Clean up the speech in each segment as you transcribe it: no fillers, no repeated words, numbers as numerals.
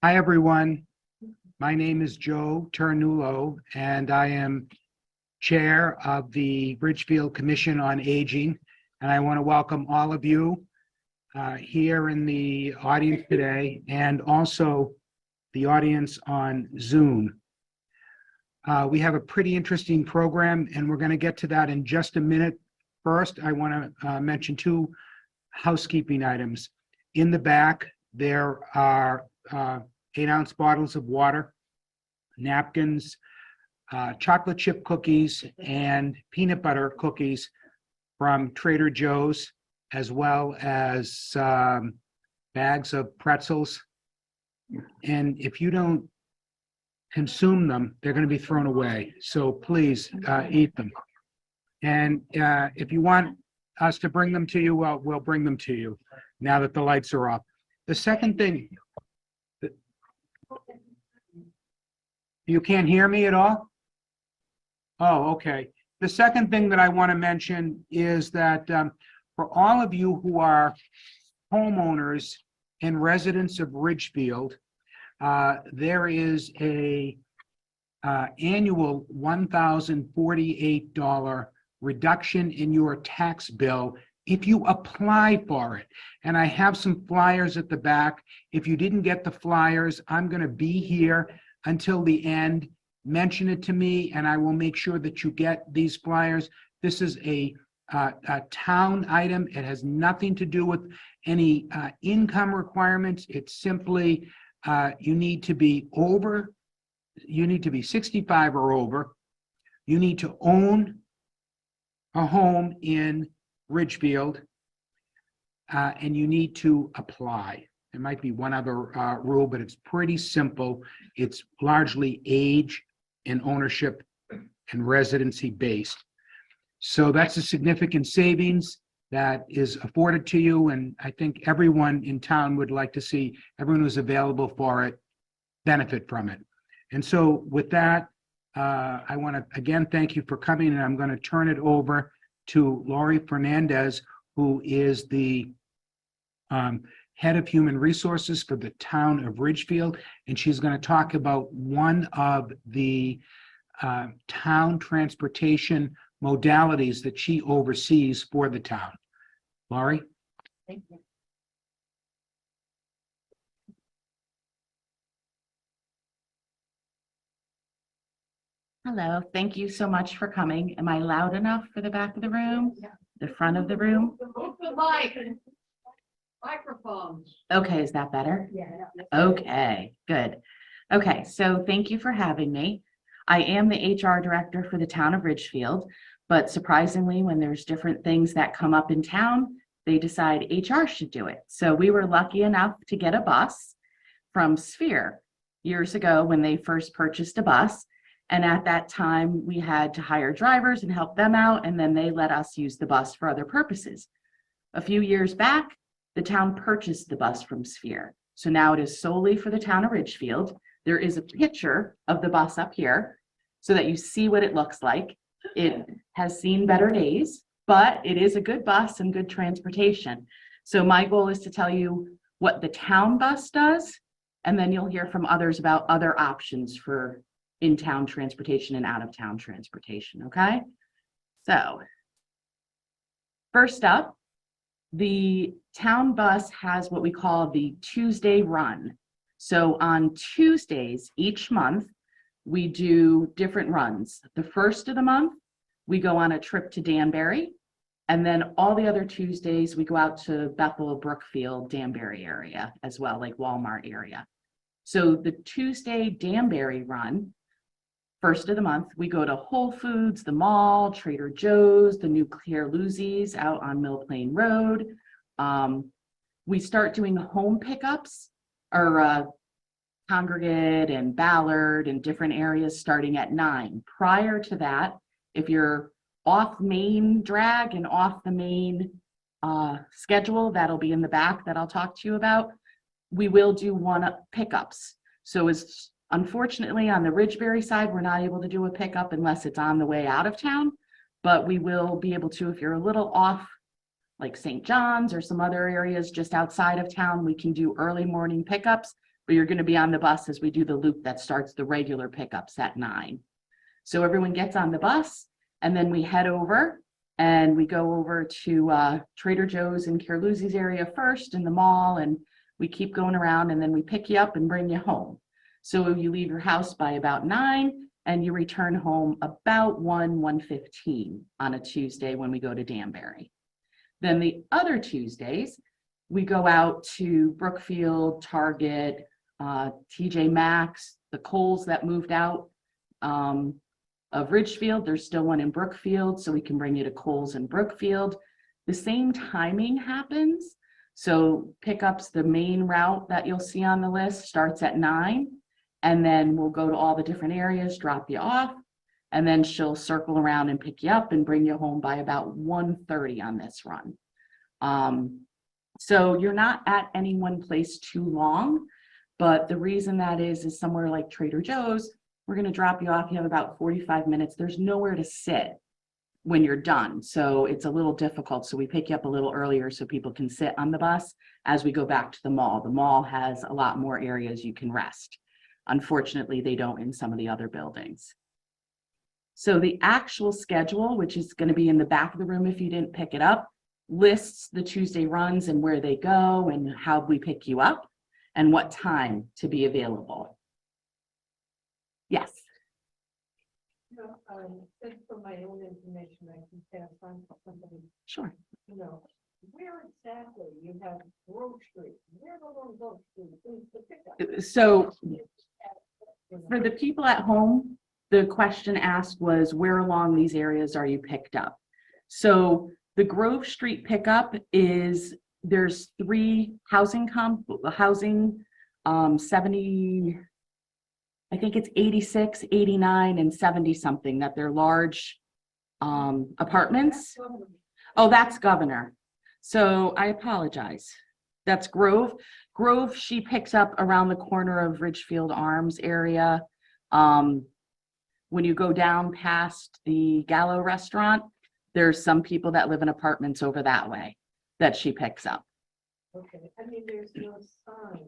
Hi, everyone. My name is Joe Ternulo, and I am Chair of the Ridgefield Commission on Aging. And I want to welcome all of you here in the audience today, and also the audience on Zoom. We have a pretty interesting program, and we're going to get to that in just a minute. First, I want to mention two housekeeping items. In the back, there are 8-ounce bottles of water, napkins, chocolate chip cookies, and peanut butter cookies from Trader Joe's, as well as bags of pretzels. And if you don't consume them, they're going to be thrown away. So please eat them. And if you want us to bring them to you, well, we'll bring them to you now that the lights are off. The second thing, you can't hear me at all? Oh, okay. The second thing that I want to mention is that for all of you who are homeowners and residents of Ridgefield, there is a annual $1,048 reduction in your tax bill if you apply for it. And I have some flyers at the back. If you didn't get the flyers, I'm going to be here until the end. Mention it to me, and I will make sure that you get these flyers. This is a town item. It has nothing to do with any income requirements. It's simply you need to be 65 or over. You need to own a home in Ridgefield, and you need to apply. There might be one other rule, but it's pretty simple. It's largely age and ownership and residency based. So that's a significant savings that is afforded to you, and I think everyone in town would like to see everyone who's available for it benefit from it. And so with that, I want to again thank you for coming, and I'm going to turn it over to Laurie Fernandez, who is the head of human resources for the town of Ridgefield, and she's going to talk about one of the town transportation modalities that she oversees for the town. Laurie? Thank you. Hello, thank you so much for coming. Am I loud enough for the back of the room? Yeah. The front of the room? Microphones. Okay, is that better? Yeah. Okay, good. Okay, so thank you for having me. I am the HR director for the town of Ridgefield, but surprisingly, when there's different things that come up in town, they decide HR should do it. So we were lucky enough to get a bus from Sphere years ago when they first purchased a bus. And at that time, we had to hire drivers and help them out, and then they let us use the bus for other purposes. A few years back, the town purchased the bus from Sphere. So now it is solely for the town of Ridgefield. There is a picture of the bus up here so that you see what it looks like. It has seen better days, but it is a good bus and good transportation. So my goal is to tell you what the town bus does, and then you'll hear from others about other options for in-town transportation and out-of-town transportation, okay? So, first up, the town bus has what we call the Tuesday run. So on Tuesdays each month, we do different runs. The first of the month, we go on a trip to Danbury, and then all the other Tuesdays, we go out to Bethel, Brookfield, Danbury area as well, like Walmart area. So the Tuesday Danbury run, first of the month, we go to Whole Foods, the mall, Trader Joe's, the new Clear Lucy's out on Mill Plain Road. We start doing home pickups, or Congregate and Ballard and different areas starting at 9. Prior to that, if you're off main drag and off the main schedule, that'll be in the back that I'll talk to you about, we will do one pickups. So as unfortunately, on the Ridgebury side, we're not able to do a pickup unless it's on the way out of town, but we will be able to if you're a little off like St. John's or some other areas just outside of town, we can do early morning pickups, but you're going to be on the bus as we do the loop that starts the regular pickups at 9. So everyone gets on the bus and then we head over and we go over to Trader Joe's in Carluzzi's area first in the mall, and we keep going around and then we pick you up and bring you home. So you leave your house by about 9 and you return home about 1:15 on a Tuesday when we go to Danbury. Then the other Tuesdays, we go out to Brookfield, Target, TJ Maxx, the Kohl's that moved out of Ridgefield. There's still one in Brookfield, so we can bring you to Kohl's in Brookfield. The same timing happens. So pickups, the main route that you'll see on the list starts at 9, and then we'll go to all the different areas, drop you off, and then she'll circle around and pick you up and bring you home by about 1:30 on this run. So you're not at any one place too long, but the reason that is somewhere like Trader Joe's, we're going to drop you off. You have about 45 minutes. There's nowhere to sit when you're done. So it's a little difficult. So we pick you up a little earlier so people can sit on the bus as we go back to the mall. The mall has a lot more areas you can rest. Unfortunately, they don't in some of the other buildings. So the actual schedule, which is going to be in the back of the room if you didn't pick it up, lists the Tuesday runs and where they go and how we pick you up and what time to be available. Yes. Just for my own information, I can pass on to somebody, Sure. where exactly you have Grove Street, where along Grove Street is the pickup? So for the people at home, the question asked was, where along these areas are you picked up? So the Grove Street pickup is, there's 3 housing 70, I think it's 86, 89, and 70 something, that they're large apartments. Oh, that's Governor. So I apologize. That's Grove. Grove, she picks up around the corner of Ridgefield Arms area. When you go down past the Gallo restaurant, there's some people that live in apartments over that way that she picks up. Okay, I mean, there's no sign.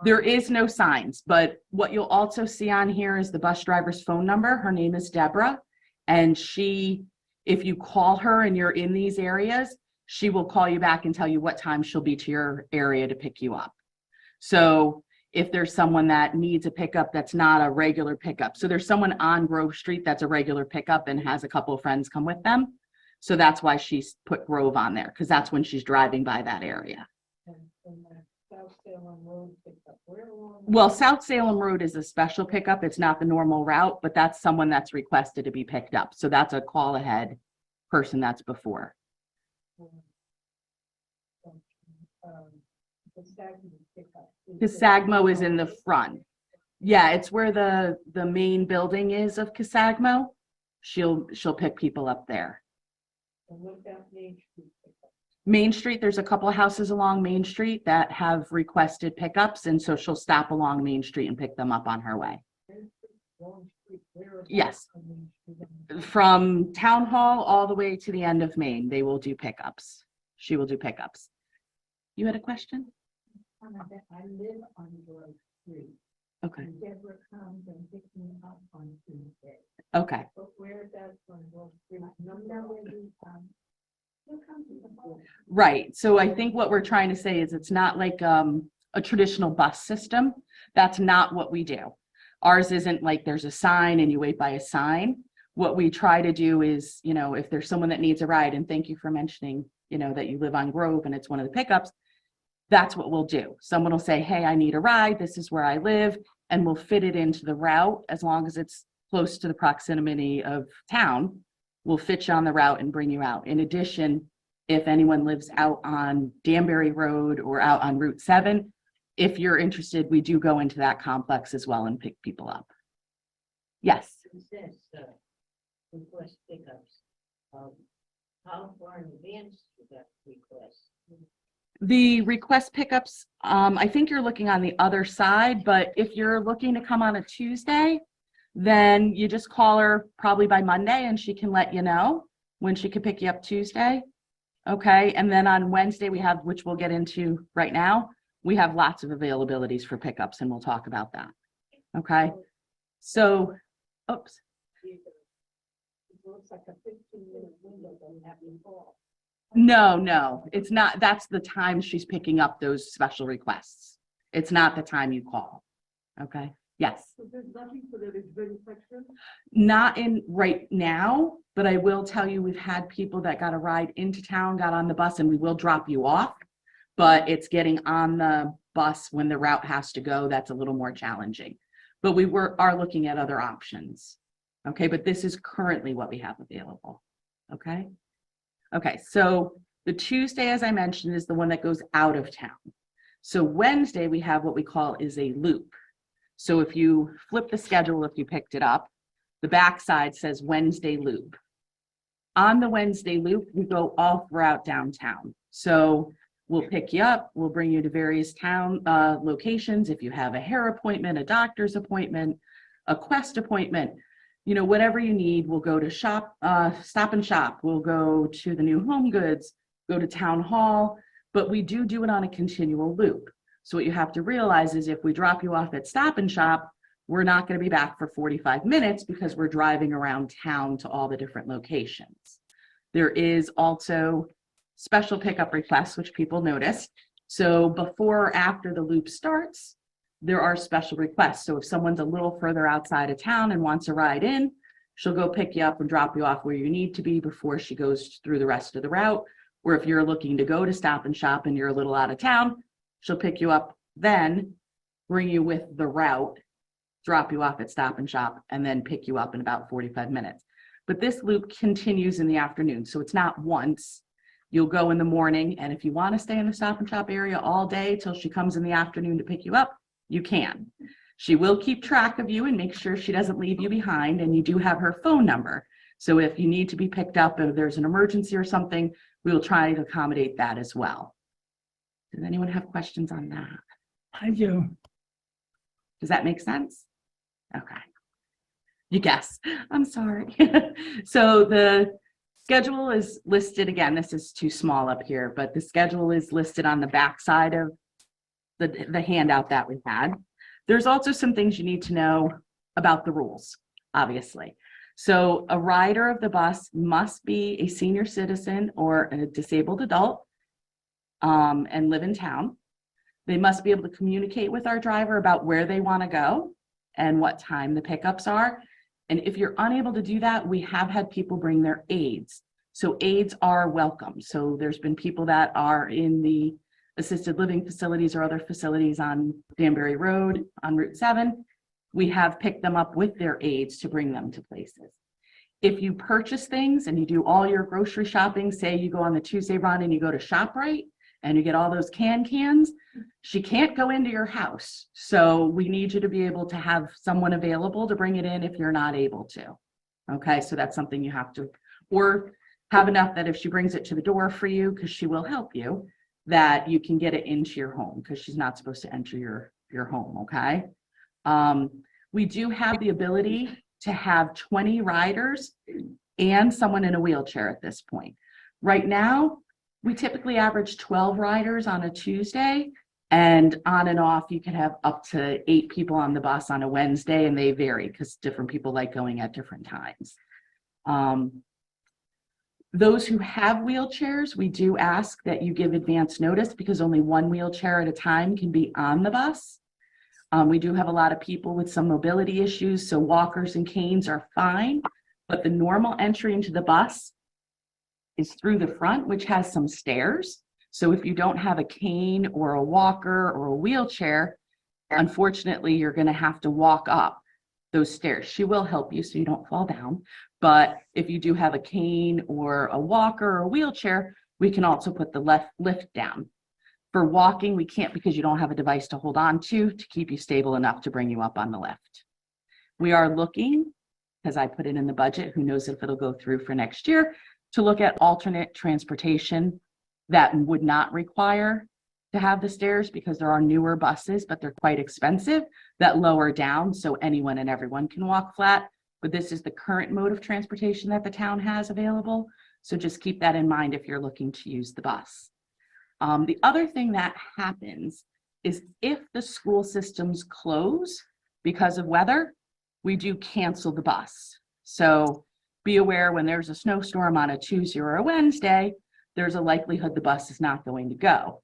There is no signs, but what you'll also see on here is the bus driver's phone number. Her name is Deborah, and she, if you call her and you're in these areas, she will call you back and tell you what time she'll be to your area to pick you up. So if there's someone that needs a pickup that's not a regular pickup. So there's someone on Grove Street that's a regular pickup and has a couple of friends come with them. So that's why she's put Grove on there, because that's when she's driving by that area. And South Salem Road pickup, where along? Well, South Salem Road is a special pickup. It's not the normal route, but that's someone that's requested to be picked up. So that's a call ahead person that's before. The Saginaw pickup. Casagmo is in the front. Yeah, it's where the main building is of Casagmo. She'll pick people up there. And what about Main Street pickup? Main Street, there's a couple of houses along Main Street that have requested pickups, and so she'll stop along Main Street and pick them up on her way. Long Street, where Yes. on Main Street? From Town Hall all the way to the end of Main, they will do pickups. She will do pickups. You had a question? I live on Grove Street. Okay. And Deborah comes and picks me up on Tuesday. Okay. But where is that on Grove Street? Number where the, who comes to the boat? Right. So I think what we're trying to say is it's not like a traditional bus system. That's not what we do. Ours isn't like there's a sign and you wait by a sign. What we try to do is, if there's someone that needs a ride, and thank you for mentioning, that you live on Grove and it's one of the pickups, that's what we'll do. Someone will say, hey, I need a ride. This is where I live. And we'll fit it into the route as long as it's close to the proximity of town. We'll fit you on the route and bring you out. In addition, if anyone lives out on Danbury Road or out on Route 7, if you're interested, we do go into that complex as well and pick people up. Yes. It says, request pickups. How far in advance do that request? The request pickups, I think you're looking on the other side, but if you're looking to come on a Tuesday, then you just call her probably by Monday and she can let you know when she can pick you up Tuesday. Okay, and then on Wednesday, we have, which we'll get into right now, we have lots of availabilities for pickups, and we'll talk about that. Okay, so, oops, It looks like a 15-minute window, doesn't have any call. no, it's not. That's the time she's picking up those special requests. It's not the time you call. Okay, yes. So there's nothing for that exhibit section? Not in right now, but I will tell you, we've had people that got a ride into town, got on the bus, and we will drop you off. But it's getting on the bus when the route has to go. That's a little more challenging. But we are looking at other options. Okay, but this is currently what we have available. Okay. Okay, so the Tuesday, as I mentioned, is the one that goes out of town. So Wednesday, we have what we call is a loop. So if you flip the schedule, if you picked it up, the backside says Wednesday loop. On the Wednesday loop, we go all throughout downtown. So we'll pick you up, we'll bring you to various town locations. If you have a hair appointment, a doctor's appointment, a Quest appointment, you know, whatever you need, we'll go to Stop and Shop. We'll go to the new Home Goods, go to Town Hall, but we do it on a continual loop. So what you have to realize is if we drop you off at Stop and Shop, we're not going to be back for 45 minutes because we're driving around town to all the different locations. There is also special pickup requests, which people notice. So before or after the loop starts, there are special requests. So if someone's a little further outside of town and wants a ride in, she'll go pick you up and drop you off where you need to be before she goes through the rest of the route. Or if you're looking to go to Stop and Shop and you're a little out of town, she'll pick you up, then bring you with the route, drop you off at Stop and Shop, and then pick you up in about 45 minutes. But this loop continues in the afternoon. So it's not once. You'll go in the morning, and if you want to stay in the Stop and Shop area all day till she comes in the afternoon to pick you up, you can. She will keep track of you and make sure she doesn't leave you behind, and you do have her phone number. So if you need to be picked up, if there's an emergency or something, we will try to accommodate that as well. Does anyone have questions on that? I do. Does that make sense? Okay. You guess. I'm sorry. So the schedule is listed again. This is too small up here, but the schedule is listed on the back side of the handout that we had. There's also some things you need to know about the rules, obviously. So a rider of the bus must be a senior citizen or a disabled adult and live in town. They must be able to communicate with our driver about where they want to go and what time the pickups are. And if you're unable to do that, we have had people bring their aides. So aides are welcome. So there's been people that are in the assisted living facilities or other facilities on Danbury Road on Route 7. We have picked them up with their aides to bring them to places. If you purchase things and you do all your grocery shopping, say you go on the Tuesday run and you go to ShopRite and you get all those cans, she can't go into your house. So we need you to be able to have someone available to bring it in if you're not able to. Okay, so that's something you have to, or have enough that if she brings it to the door for you, because she will help you, that you can get it into your home, because she's not supposed to enter your home. Okay. We do have the ability to have 20 riders and someone in a wheelchair at this point. Right now, we typically average 12 riders on a Tuesday, and on and off, you can have up to 8 people on the bus on a Wednesday, and they vary because different people like going at different times. Those who have wheelchairs, we do ask that you give advance notice because only one wheelchair at a time can be on the bus. We do have a lot of people with some mobility issues, so walkers and canes are fine, but the normal entry into the bus is through the front, which has some stairs. So if you don't have a cane or a walker or a wheelchair, unfortunately, you're going to have to walk up those stairs. She will help you so you don't fall down. But if you do have a cane or a walker or a wheelchair, we can also put the lift down. For walking, we can't because you don't have a device to hold on to keep you stable enough to bring you up on the lift. We are looking, because I put it in the budget, who knows if it'll go through for next year, to look at alternate transportation that would not require to have the stairs, because there are newer buses, but they're quite expensive, that lower down so anyone and everyone can walk flat. But this is the current mode of transportation that the town has available. So just keep that in mind if you're looking to use the bus. The other thing that happens is if the school systems close because of weather, we do cancel the bus. So be aware when there's a snowstorm on a Tuesday or a Wednesday, there's a likelihood the bus is not going to go.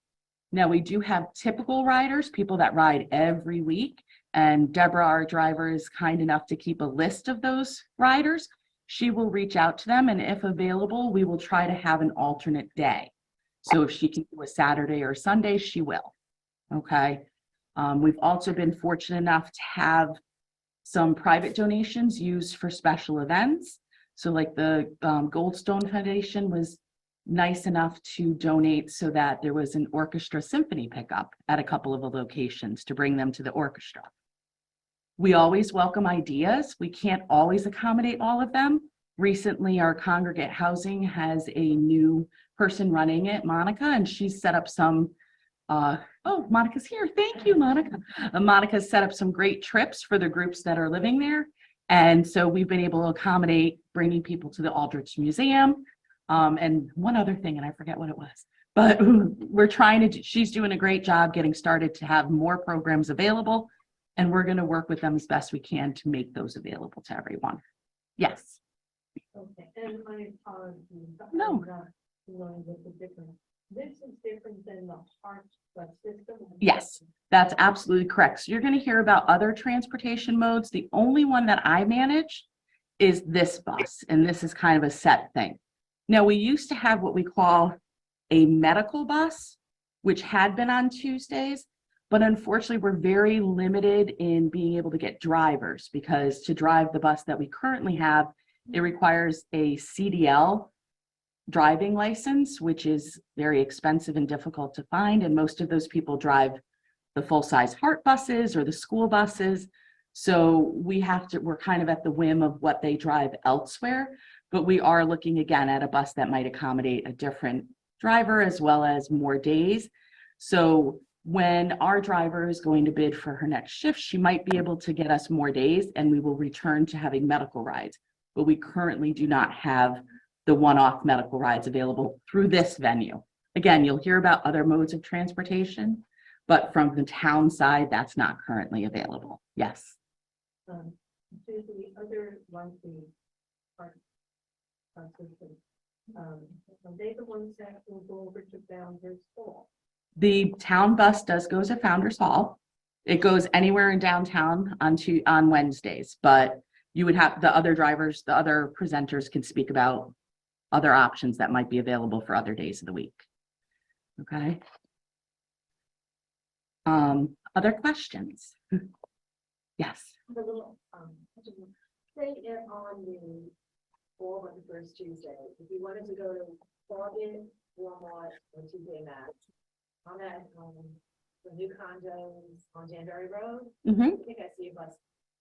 Now, we do have typical riders, people that ride every week, and Deborah, our driver, is kind enough to keep a list of those riders. She will reach out to them, and if available, we will try to have an alternate day. So if she can do a Saturday or Sunday, she will. Okay. We've also been fortunate enough to have some private donations used for special events. So like the Goldstone Foundation was nice enough to donate so that there was an orchestra symphony pickup at a couple of the locations to bring them to the orchestra. We always welcome ideas. We can't always accommodate all of them. Recently, our congregate housing has a new person running it, Monica, and she's set up some, oh, Monica's here. Thank you, Monica. Monica's set up some great trips for the groups that are living there. And so we've been able to accommodate bringing people to the Aldrich Museum. And one other thing, and I forget what it was, but we're trying to, she's doing a great job getting started to have more programs available. And we're going to work with them as best we can to make those available to everyone. Yes. Okay, and I apologize. No. I'm not familiar with the difference. This is different than the Hart bus system? Yes, that's absolutely correct. So you're going to hear about other transportation modes. The only one that I manage is this bus, and this is kind of a set thing. Now, we used to have what we call a medical bus, which had been on Tuesdays, but unfortunately, we're very limited in being able to get drivers because to drive the bus that we currently have, it requires a CDL driving license, which is very expensive and difficult to find. And most of those people drive the full-size Hart buses or the school buses. So we're kind of at the whim of what they drive elsewhere, but we are looking again at a bus that might accommodate a different driver as well as more days. So when our driver is going to bid for her next shift, she might be able to get us more days and we will return to having medical rides. But we currently do not have the one-off medical rides available through this venue. Again, you'll hear about other modes of transportation, but from the town side, that's not currently available. Yes. To the other ones, the Hart bus system, are they the ones that will go over to Founder's Hall? The town bus does go to Founders Hall. It goes anywhere in downtown on Wednesdays, but you would have the other drivers, the other presenters can speak about other options that might be available for other days of the week. Okay. Other questions? Yes. The little, say if on the fall of the first Tuesday, if you wanted to go to Target, Walmart, or TJ Maxx, on that, the new condos on Danbury Road, Mm-hmm. I think I see a bus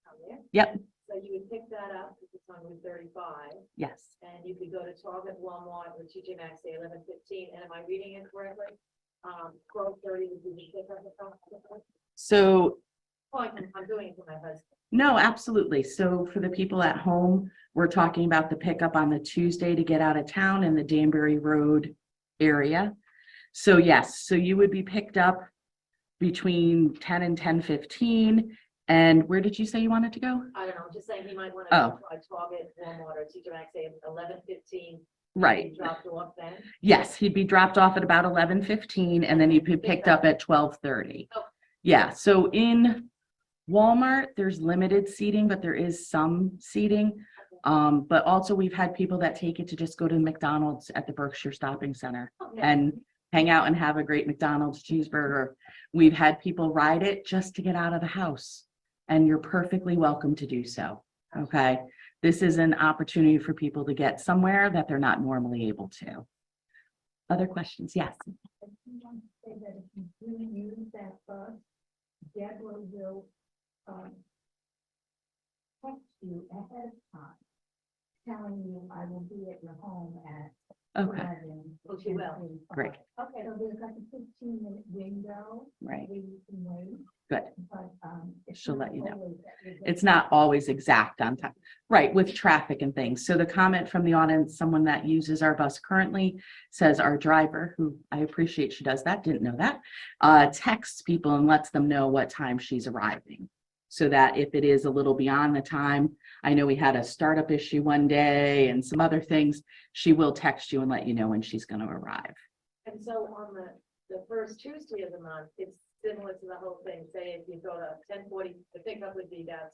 out there. Yep. So you would pick that up if it's on Route 35, Yes. and you could go to Target, Walmart, or TJ Maxx, say 11:15, and am I reading it correctly? 12:30 would be the pickup. So Oh, I'm doing it for my husband. no, absolutely. So for the people at home, we're talking about the pickup on the Tuesday to get out of town in the Danbury Road area. So yes, so you would be picked up between 10 and 10:15. And where did you say you wanted to go? I don't know, just saying he might want to Oh. try Target, Walmart, or TJ Maxx, say 11:15. Right. Dropped off then. Yes, he'd be dropped off at about 11:15 and then he'd be picked up at 12:30. Oh. Yeah, so in Walmart, there's limited seating, but there is some seating. But also we've had people that take it to just go to McDonald's at the Berkshire Shopping Center Oh, yeah. and hang out and have a great McDonald's cheeseburger. We've had people ride it just to get out of the house, and you're perfectly welcome to do so. Okay. This is an opportunity for people to get somewhere that they're not normally able to. Other questions? Yes. I do want to say that if you do use that bus, Deborah will text you ahead of time, telling you I will be at your home at Okay. 11. Oh, she will. Great. Okay, so there's like a 15-minute window. Right. Where you can wait. Good. But it's She'll not let you know. always that you're It's not always exact on time. Right, with traffic and things. So the comment from the audience, someone that uses our bus currently says our driver, who I appreciate she does that, didn't know that, texts people and lets them know what time she's arriving. So that if it is a little beyond the time, I know we had a startup issue one day and some other things, she will text you and let you know when she's going to arrive. And so on the first Tuesday of the month, it's similar to the whole thing. Say if you go to 10:40, the pickup would be about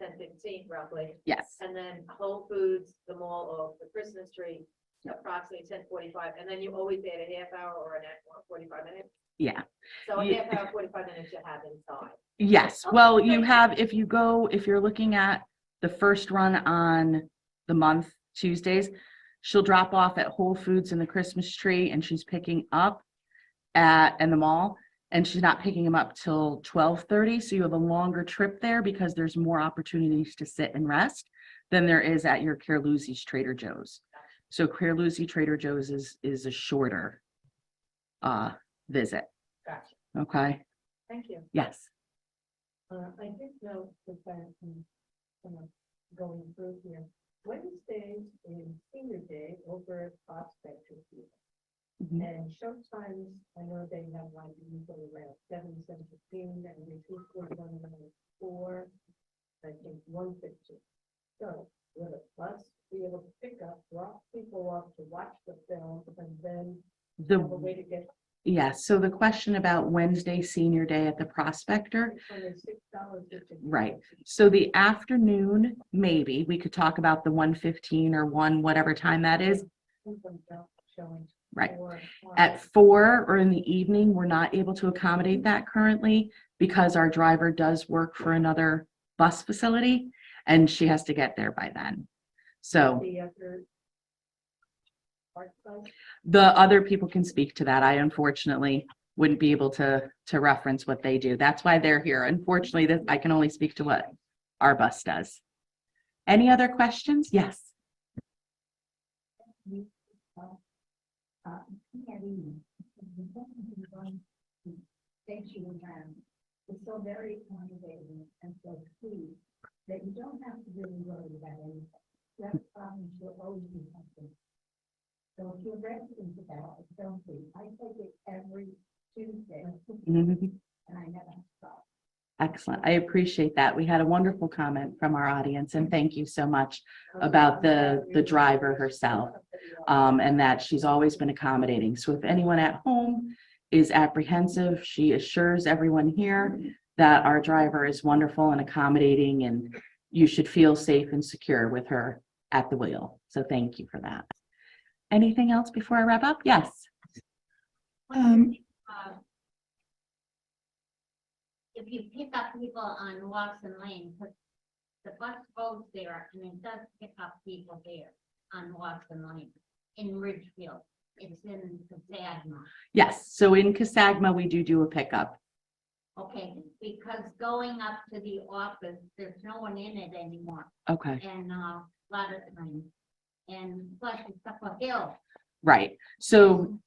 10:15 roughly. Yes, And then Whole Foods, the mall, or the Christmas tree, approximately 10:45. And then you always add a half hour or an hour, 45 minutes. yeah. So a Yeah. half hour, 45 minutes you have inside. Yes, Okay, well, you thank have, if you're looking at the first run on the month, Tuesdays, she'll drop off at Whole Foods in the Christmas tree and she's picking up in the mall, and she's not picking them up till 12:30. So you have a longer trip there because there's more opportunities to sit and rest than there is at your Carluzzi's Trader Joe's. So Carluzzi Trader Joe's is a shorter visit. Gotcha. Okay, Thank you. yes. I did know that going through here, Wednesdays is senior day over at Prospect. Mhm. And showtimes, I know they have like usually around 7:15, and they do 4, I think 1:15. So will a bus be able to pick up, drop people off to watch the film, and then have a way to get Yeah, so the question about Wednesday senior day at the Prospector, $6? right? So the afternoon, maybe, we could talk about the 1:15 or 1, whatever time that is. Showing. Right. At 4 or in the evening, we're not able to accommodate that currently because our driver does work for another bus facility and she has to get there by then. So The other part side? the other people can speak to that. I unfortunately wouldn't be able to reference what they do. That's why they're here. Unfortunately, I can only speak to what our bus does. Any other questions? Yes. It's so very accommodating and so sweet that you don't have to really worry about anything. That will always be something. So if you're residents about it, don't be. I take it every Tuesday Mhm. and I never stop. Excellent. I appreciate that. We had a wonderful comment from our audience and thank you so much about the driver herself, and that she's always been accommodating. So if anyone at home is apprehensive, she assures everyone here that our driver is wonderful and accommodating and you should feel safe and secure with her at the wheel. So thank you for that. Anything else before I wrap up? Yes. If you pick up people on Watson Lane, because the bus goes there and it does pick up people there on Watson Lane in Ridgefield. It's in Casagna. Yes. So in Casagna, we do a pickup. Okay, because going up to the office, there's no one in it anymore. Okay. And a lot of times. And plus it's up a hill. Right. So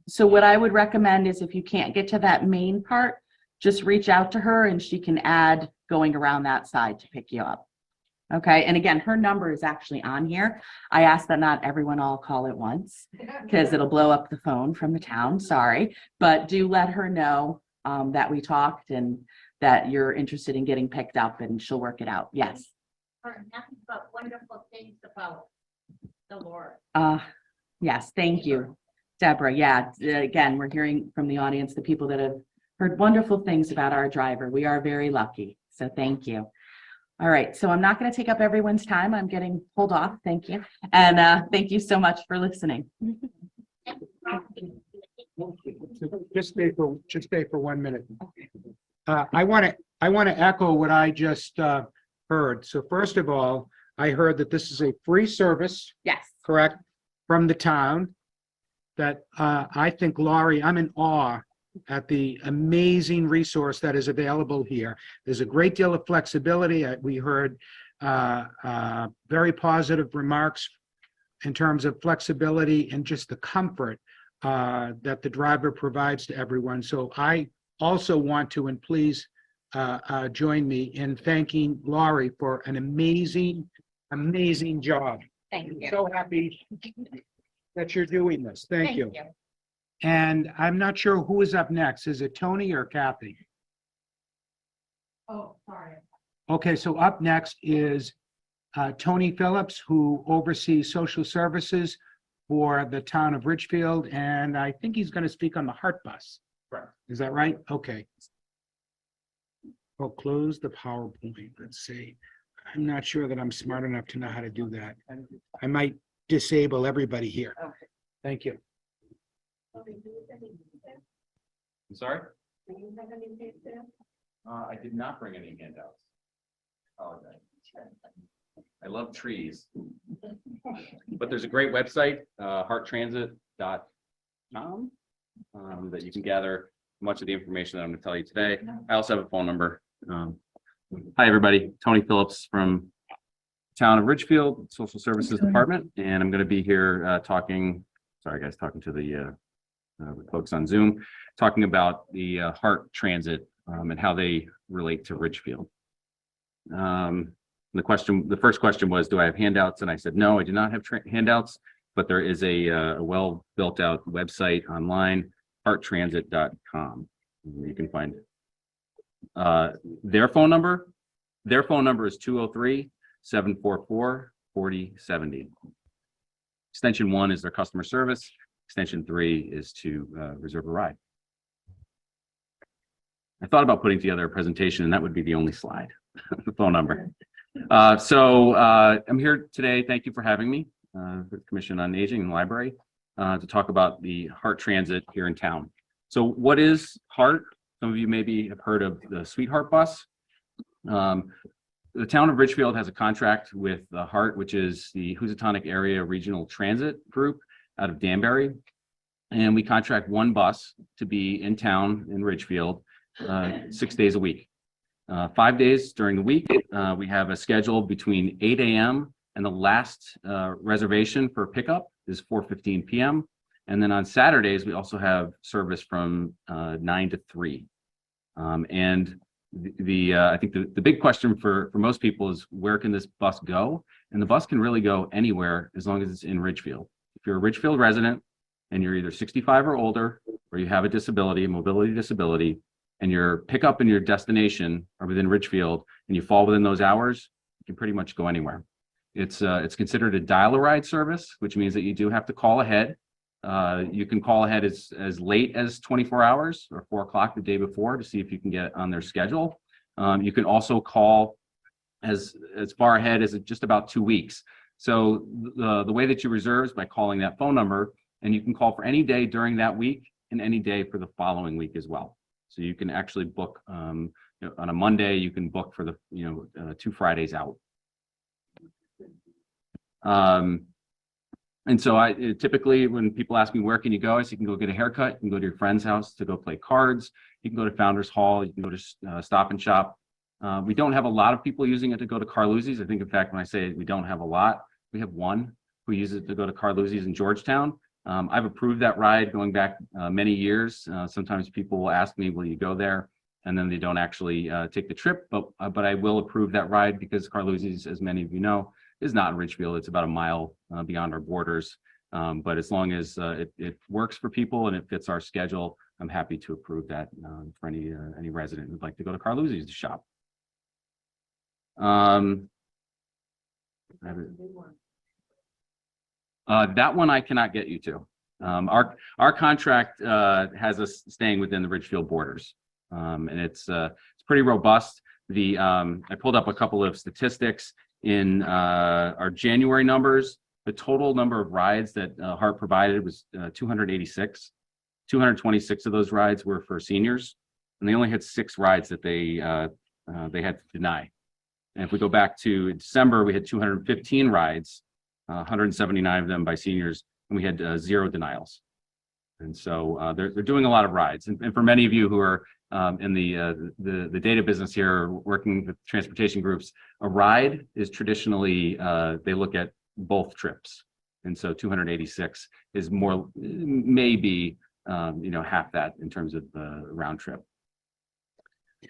So what I would recommend is if you can't get to that main part, just reach out to her and she can add going around that side to pick you up. Okay. And again, her number is actually on here. I ask that not everyone all call at once because it'll blow up the phone from the town. Sorry, but do let her know that we talked and that you're interested in getting picked up and she'll work it out. Yes. heard nothing but wonderful things about the Lord. Yes. Thank you, Deborah. Yeah. Again, we're hearing from the audience, the people that have heard wonderful things about our driver. We are very lucky. So thank you. All right. So I'm not going to take up everyone's time. I'm getting pulled off. Thank you. And thank you so much for listening. Just stay for 1 minute. I want to echo what I just heard. So first of all, I heard that this is a free service, Yes. correct, from the town. That I think, Laurie, I'm in awe at the amazing resource that is available here. There's a great deal of flexibility. We heard very positive remarks in terms of flexibility and just the comfort that the driver provides to everyone. So I also want to, and please join me in thanking Laurie for an amazing Amazing job. Thank you. So happy that you're doing this. Thank you. you. And I'm not sure who is up next. Is it Tony or Kathy? Oh, sorry. Okay, so up next is Tony Phillips, who oversees social services for the town of Ridgefield, and I think he's going to speak on the Hart bus. Correct. Is that right? Okay. I'll close the PowerPoint. Let's see. I'm not sure that I'm smart enough to know how to do that. I might disable everybody here. Okay. Thank you. I'm sorry? Do you have anything there? I did not bring any handouts. Apologize. I love trees. But there's a great website, harttransit.com, that you can gather much of the information that I'm going to tell you today. I also have a phone number. Hi, everybody. Tony Phillips from Town of Ridgefield, Social Services Department, and I'm going to be here talking to the folks on Zoom, talking about the Hart Transit and how they relate to Ridgefield. The first question was, do I have handouts? And I said, no, I do not have handouts, but there is a well built out website online, harttransit.com. You can find their phone number. Their phone number is 203-744-4070. Extension 1 is their customer service. Extension 3 is to reserve a ride. I thought about putting together a presentation, and that would be the only slide, the phone number. So I'm here today. Thank you for having me, the Commission on Aging and Library, to talk about the Hart Transit here in town. So what is Hart? Some of you maybe have heard of the Sweetheart bus. The town of Ridgefield has a contract with the Hart, which is the Housatonic Area Regional Transit Group out of Danbury. And we contract one bus to be in town in Ridgefield 6 days a week. 5 days during the week, we have a schedule between 8 a.m. and the last reservation for pickup is 4:15 p.m. And then on Saturdays, we also have service from 9 to 3. And I think the big question for most people is, where can this bus go? And the bus can really go anywhere as long as it's in Ridgefield. If you're a Ridgefield resident and you're either 65 or older, or you have a disability, a mobility disability, and your pickup and your destination are within Ridgefield, and you fall within those hours, you can pretty much go anywhere. It's considered a dial-a-ride service, which means that you do have to call ahead. You can call ahead as late as 24 hours or 4 o'clock the day before to see if you can get on their schedule. You can also call as far ahead as just about 2 weeks. So the way that you reserve is by calling that phone number, and you can call for any day during that week and any day for the following week as well. So you can actually book on a Monday, you can book for the 2 Fridays out. And so typically when people ask me, where can you go? I say, you can go get a haircut, you can go to your friend's house to go play cards, you can go to Founders Hall, you can go to Stop and Shop. We don't have a lot of people using it to go to Carluzzi's. I think, in fact, when I say we don't have a lot, we have one who uses it to go to Carluzzi's in Georgetown. I've approved that ride going back many years. Sometimes people will ask me, will you go there? And then they don't actually take the trip, but I will approve that ride because Carluzzi's, as many of you know, is not in Ridgefield. It's about a mile beyond our borders. But as long as it works for people and it fits our schedule, I'm happy to approve that for any resident who'd like to go to Carluzzi's to shop. That one I cannot get you to. Our contract has us staying within the Ridgefield borders, and it's pretty robust. I pulled up a couple of statistics in our January numbers. The total number of rides that Hart provided was 286. 226 of those rides were for seniors, and they only had 6 rides that they had to deny. And if we go back to December, we had 215 rides, 179 of them by seniors, and we had 0 denials. And so they're doing a lot of rides. And for many of you who are in the data business here, working with transportation groups, a ride is traditionally, they look at both trips. And so 286 is more, maybe, half that in terms of the round trip.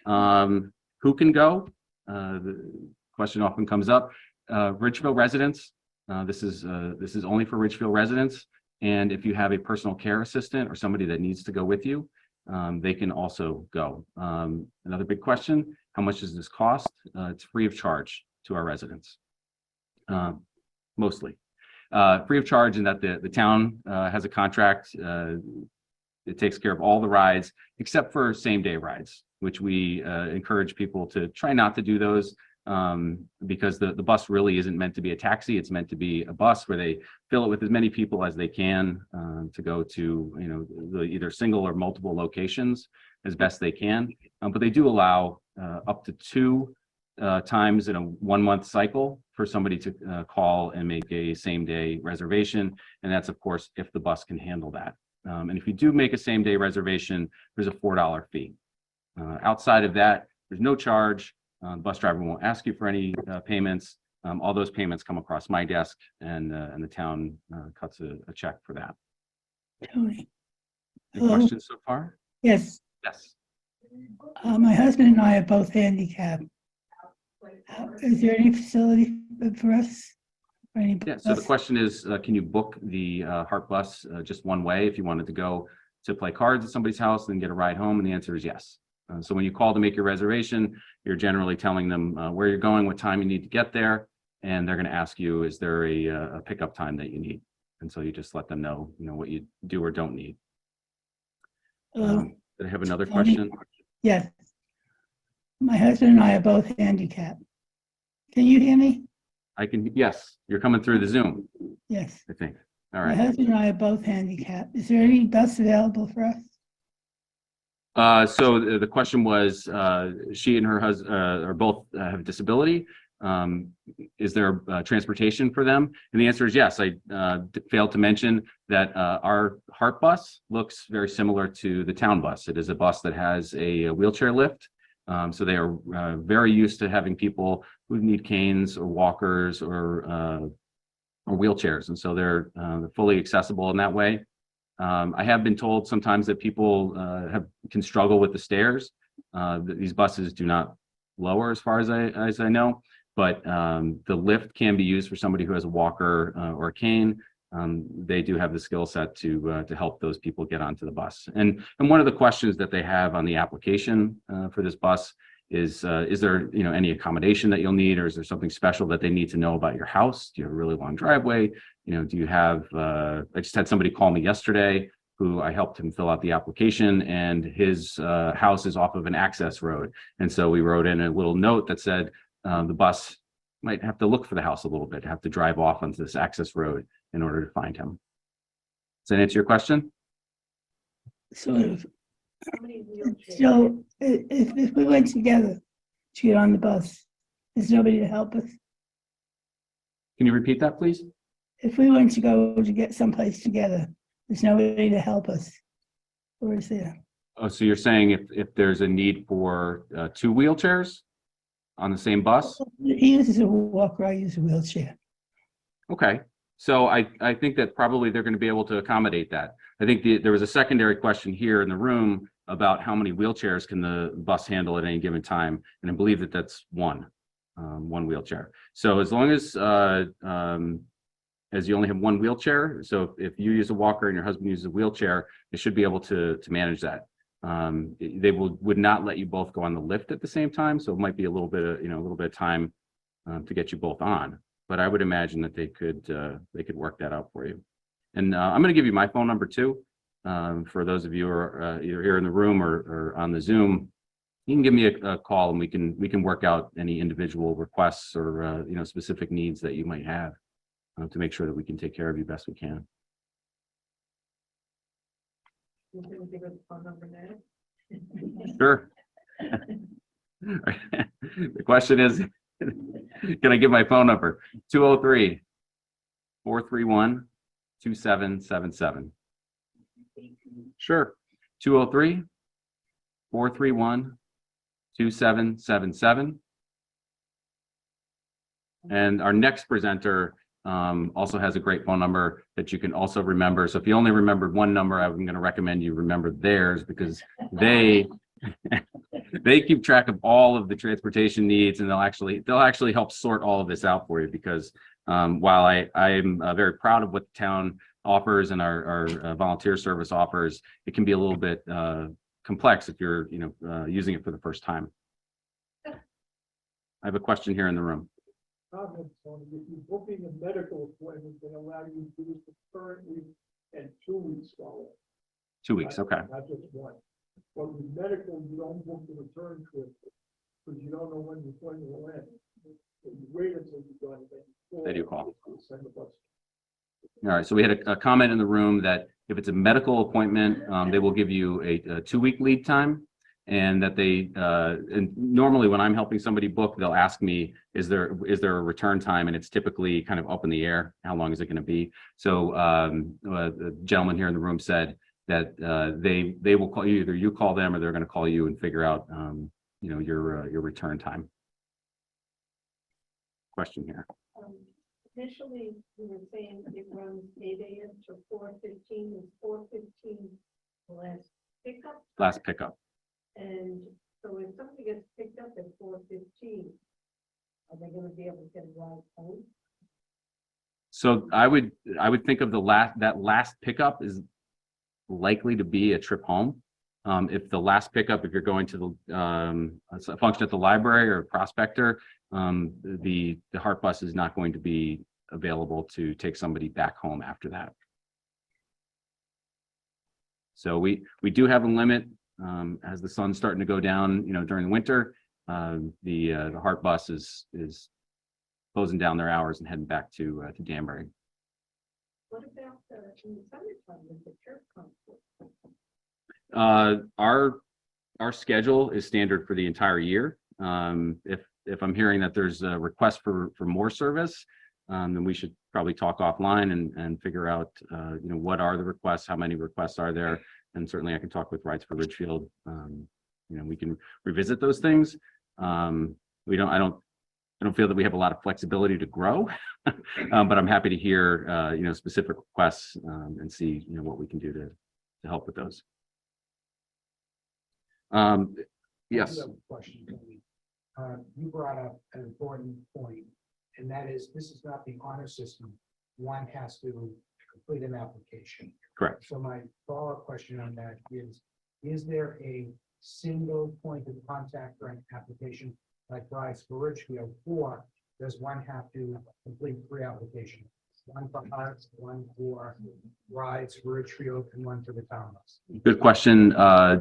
Who can go? The question often comes up. Ridgefield residents, this is only for Ridgefield residents. And if you have a personal care assistant or somebody that needs to go with you, they can also go. Another big question, how much does this cost? It's free of charge to our residents, mostly. Free of charge in that the town has a contract. It takes care of all the rides except for same-day rides, which we encourage people to try not to do those because the bus really isn't meant to be a taxi. It's meant to be a bus where they fill it with as many people as they can to go to either single or multiple locations as best they can. But they do allow up to 2 times in a 1-month cycle for somebody to call and make a same-day reservation, and that's of course if the bus can handle that. And if you do make a same-day reservation, there's a $4 fee. Outside of that, there's no charge. The bus driver won't ask you for any payments. All those payments come across my desk, and the town cuts a check for that. Tony. Any Hello. questions so far? Yes, Yes. my husband and I are both handicapped. Is there any facility for us? Or any Yeah, so the bus? question is, can you book the Hart bus just one way if you wanted to go to play cards at somebody's house and then get a ride home? And the answer is yes. So when you call to make your reservation, you're generally telling them where you're going, what time you need to get there, and they're going to ask you, is there a pickup time that you need? And so you just let them know, what you do or don't need. Hello? Did I have another Tony? question? Yes. My husband and I are both handicapped. Can you hear me? I can, yes, you're coming through the Zoom, Yes. I think. All My right. husband and I are both handicapped. Is there any bus available for us? So the question was, she and her husband are both have a disability. Is there transportation for them? And the answer is yes. I failed to mention that our Hart bus looks very similar to the town bus. It is a bus that has a wheelchair lift. So they are very used to having people who need canes or walkers or wheelchairs. And so they're fully accessible in that way. I have been told sometimes that people can struggle with the stairs. These buses do not lower as far as I know, but the lift can be used for somebody who has a walker or a cane. They do have the skill set to help those people get onto the bus. And one of the questions that they have on the application for this bus is there any accommodation that you'll need, or is there something special that they need to know about your house? Do you have a really long driveway? Do you have I just had somebody call me yesterday who I helped him fill out the application, and his house is off of an access road. And so we wrote in a little note that said the bus might have to look for the house a little bit, have to drive off onto this access road in order to find him. Does that answer your question? Sort of. How many wheelchairs? So if we went together to get on the bus, there's nobody to help us? Can you repeat that, please? If we went to go to get someplace together, there's nobody to help us? Or is there? Oh, so you're saying if there's a need for 2 wheelchairs on the same bus? He uses a walker, I use a wheelchair. Okay, so I think that probably they're going to be able to accommodate that. I think there was a secondary question here in the room about how many wheelchairs can the bus handle at any given time, and I believe that that's one wheelchair. So as long as you only have one wheelchair, so if you use a walker and your husband uses a wheelchair, they should be able to manage that. They would not let you both go on the lift at the same time, so it might be a little bit of time to get you both on. But I would imagine that they could work that out for you. And I'm going to give you my phone number too, for those of you who are either here in the room or on the Zoom. You can give me a call, and we can work out any individual requests or specific needs that you might have to make sure that we can take care of you best we can. You can give us the phone number now. Sure. The question is, can I give my phone number? 203-431-2777. Sure. 203-431-2777. And our next presenter also has a great phone number that you can also remember. So if you only remembered one number, I'm going to recommend you remember theirs, because they They keep track of all of the transportation needs, and they'll actually help sort all of this out for you, because while I'm very proud of what the town offers and our volunteer service offers, it can be a little bit complex if you're using it for the first time. I have a question here in the room. Comment, Tony, if you're booking a medical appointment, they allow you to use the current week and 2 weeks follow. 2 weeks, okay. Not just one. But with medical, you don't book the return trip because you don't know when the appointment will end. So you wait until you're done. They do call. Send the bus. All right, so we had a comment in the room that if it's a medical appointment, they will give you a 2-week lead time, and that and normally when I'm helping somebody book, they'll ask me, is there a return time? And it's typically kind of up in the air. How long is it going to be? So the gentleman here in the room said that they will call you, either you call them or they're going to call you and figure out your return time. Question here. Initially, we were saying it runs 8 a.m. to 4:15, is 4:15 the last pickup? Last pickup. And so if somebody gets picked up at 4:15, are they gonna be able to get a ride home? So I would think of that last pickup is likely to be a trip home. If the last pickup, if you're going to a function at the library or a prospector, the Hart bus is not going to be available to take somebody back home after that. So we do have a limit as the sun's starting to go down, during the winter. The Hart bus is closing down their hours and heading back to Danbury. What about in the summertime with the church conflict? Our schedule is standard for the entire year. If I'm hearing that there's a request for more service, then we should probably talk offline and figure out what are the requests, how many requests are there, and certainly I can talk with Rides for Ridgefield. We can revisit those things. I don't feel that we have a lot of flexibility to grow, but I'm happy to hear specific requests and see what we can do to help with those. Yes. I have a question, Tony. You brought up an important point, and that is, this is not the honor system. One has to complete an application. Correct. So my follow-up question on that is there a single point of contact for an application like Rides for Ridgefield, or does one have to complete 3 applications? One for Hart, one for Rides for Ridgefield, and one for the town bus. Good question.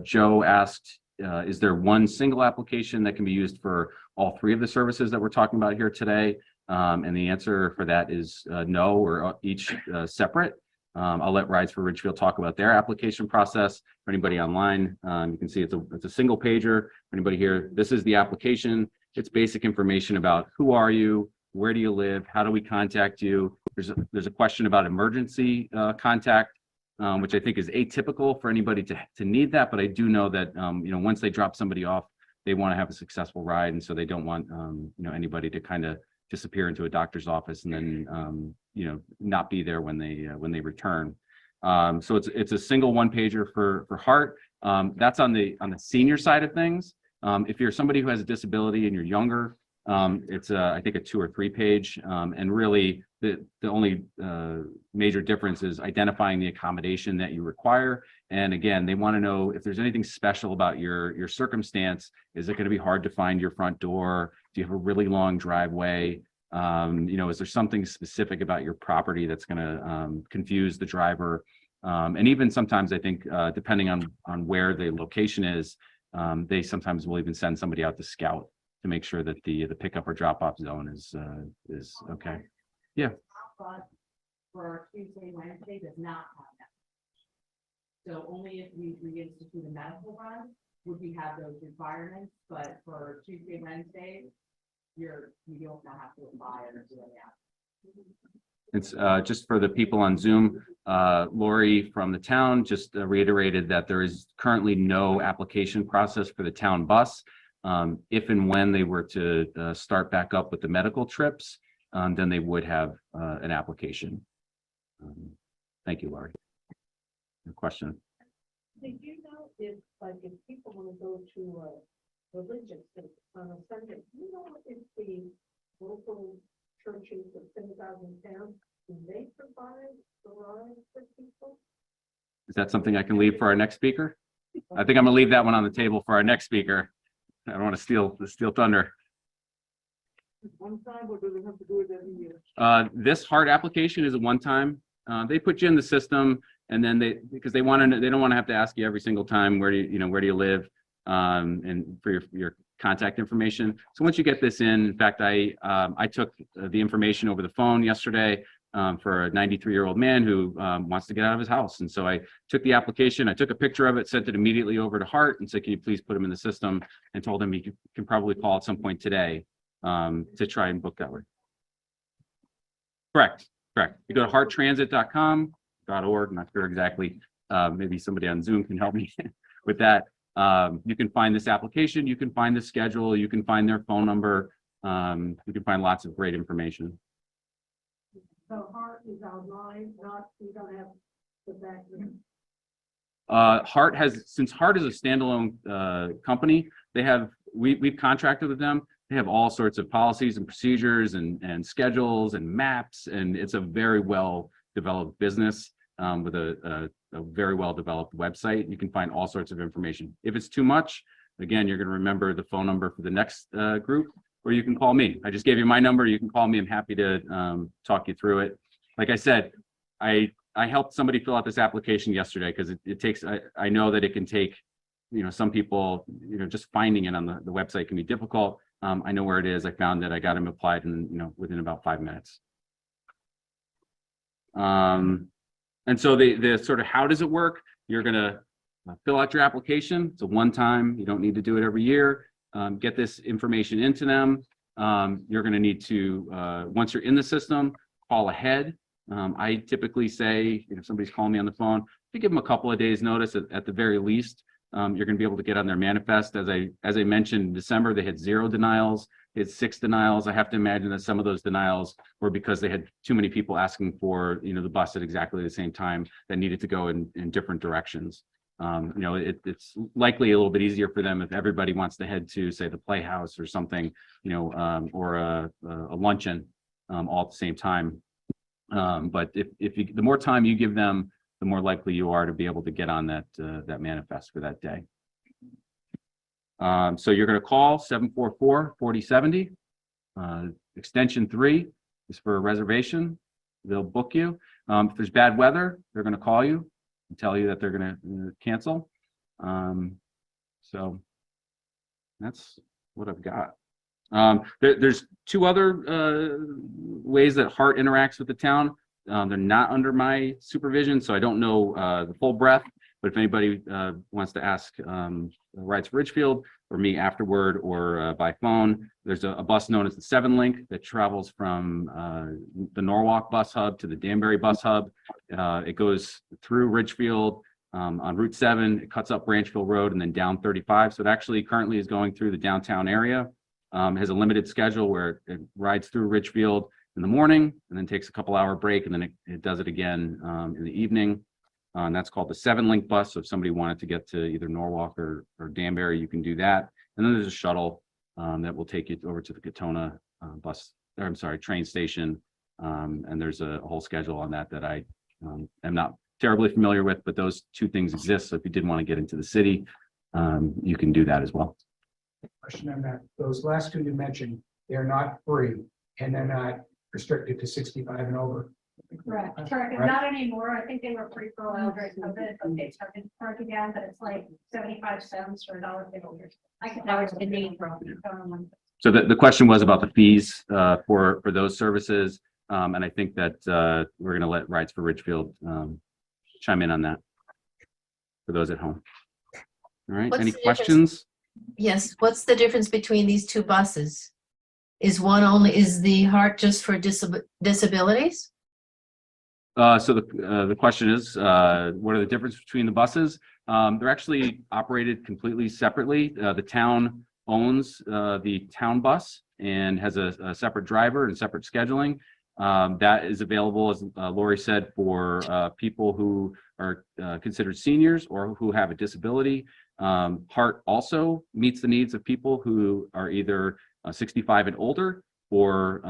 Joe asked, is there one single application that can be used for all 3 of the services that we're talking about here today? And the answer for that is no, we're each separate. I'll let Rides for Ridgefield talk about their application process. For anybody online, you can see it's a single pager. For anybody here, this is the application. It's basic information about who are you, where do you live, how do we contact you. There's a question about emergency contact, which I think is atypical for anybody to need that. But I do know that once they drop somebody off, they want to have a successful ride, and so they don't want anybody to kind of disappear into a doctor's office and then not be there when they return. So it's a single 1-pager for Hart. That's on the senior side of things. If you're somebody who has a disability and you're younger, it's I think a 2 or 3 page, and really the only major difference is identifying the accommodation that you require. And again, they want to know if there's anything special about your circumstance. Is it going to be hard to find your front door? Do you have a really long driveway? Is there something specific about your property that's going to confuse the driver? And even sometimes I think depending on where the location is, they sometimes will even send somebody out to scout to make sure that the pickup or drop off zone is okay. Yeah. For Tuesday, Wednesday does not have that. So only if we reinstitute a medical run would we have those requirements, but for Tuesday, Wednesday, you don't have to apply or do that. It's just for the people on Zoom. Laurie from the town just reiterated that there is currently no application process for the town bus. If and when they were to start back up with the medical trips, then they would have an application. Thank you, Laurie. Your question. Did you know if, like, if people want to go to a religious thing on a Sunday, do you know if the local churches within 10,000 towns, do they provide the rides for people? Is that something I can leave for our next speaker? I think I'm gonna leave that one on the table for our next speaker. I don't want to steal thunder. One time, or do they have to do it every year? This Hart application is a one-time. They put you in the system, and then because they want to, they don't want to have to ask you every single time where do you live, and for your contact information. So once you get this in fact, I took the information over the phone yesterday for a 93-year-old man who wants to get out of his house, and so I took the application, I took a picture of it, sent it immediately over to Hart, and said, "Can you please put him in the system?" And told him he can probably call at some point today to try and book that way. Correct. You go to harttransit.com.org. Not sure exactly. Maybe somebody on Zoom can help me with that. You can find this application. You can find the schedule. You can find their phone number. You can find lots of great information. So Hart is online, not, you don't have the back. Hart since Hart is a standalone company, we've contracted with them. They have all sorts of policies and procedures and schedules and maps, and it's a very well developed business with a very well developed website. You can find all sorts of information. If it's too much, again, you're going to remember the phone number for the next group, or you can call me. I just gave you my number. You can call me. I'm happy to talk you through it. Like I said, I helped somebody fill out this application yesterday because it takes, I know that it can take, some people, just finding it on the website can be difficult. I know where it is. I found it. I got him applied in, within about 5 minutes. And so the sort of, how does it work? You're going to fill out your application. It's a one-time. You don't need to do it every year. Get this information into them. You're going to need to, once you're in the system, call ahead. I typically say, if somebody's calling me on the phone, you give them a couple of days notice at the very least. You're going to be able to get on their manifest. As I mentioned, in December, they had 0 denials. They had 6 denials. I have to imagine that some of those denials were because they had too many people asking for, the bus at exactly the same time that needed to go in different directions. It's likely a little bit easier for them if everybody wants to head to, say, the Playhouse or something, or a luncheon all at the same time. But the more time you give them, the more likely you are to be able to get on that manifest for that day. So you're going to call 744-4070. Extension 3 is for a reservation. They'll book you. If there's bad weather, they're going to call you and tell you that they're going to cancel. So that's what I've got. There's 2 other ways that Hart interacts with the town. They're not under my supervision, so I don't know the full breadth, but if anybody wants to ask Rides for Ridgefield or me afterward or by phone, there's a bus known as the 7 Link that travels from the Norwalk bus hub to the Danbury bus hub. It goes through Ridgefield on Route 7, it cuts up Branchville Road and then down 35. So it actually currently is going through the downtown area. It has a limited schedule where it rides through Ridgefield in the morning and then takes a couple-hour break, and then it does it again in the evening. And that's called the 7 Link bus. So if somebody wanted to get to either Norwalk or Danbury, you can do that. And then there's a shuttle that will take you over to the Katona train station. And there's a whole schedule on that I am not terribly familiar with, but those 2 things exist. So if you did want to get into the city, you can do that as well. Question on that. Those last 2 you mentioned, they're not free and they're not restricted to 65 and over. Correct, Right. not anymore. I think they were free for a while during COVID, but they started to work again, but it's like 75 cents or $1.50. I could never the name from. So the question was about the fees for those services. And I think that we're going to let Rides for Ridgefield chime in on that for those at home. All right, What's any the difference? questions? Yes, what's the difference between these 2 buses? Is the Hart just for disabilities? So the question is, what are the differences between the buses? They're actually operated completely separately. The town owns the town bus and has a separate driver and separate scheduling. That is available, as Laurie said, for people who are considered seniors or who have a disability. Hart also meets the needs of people who are either 65 and older or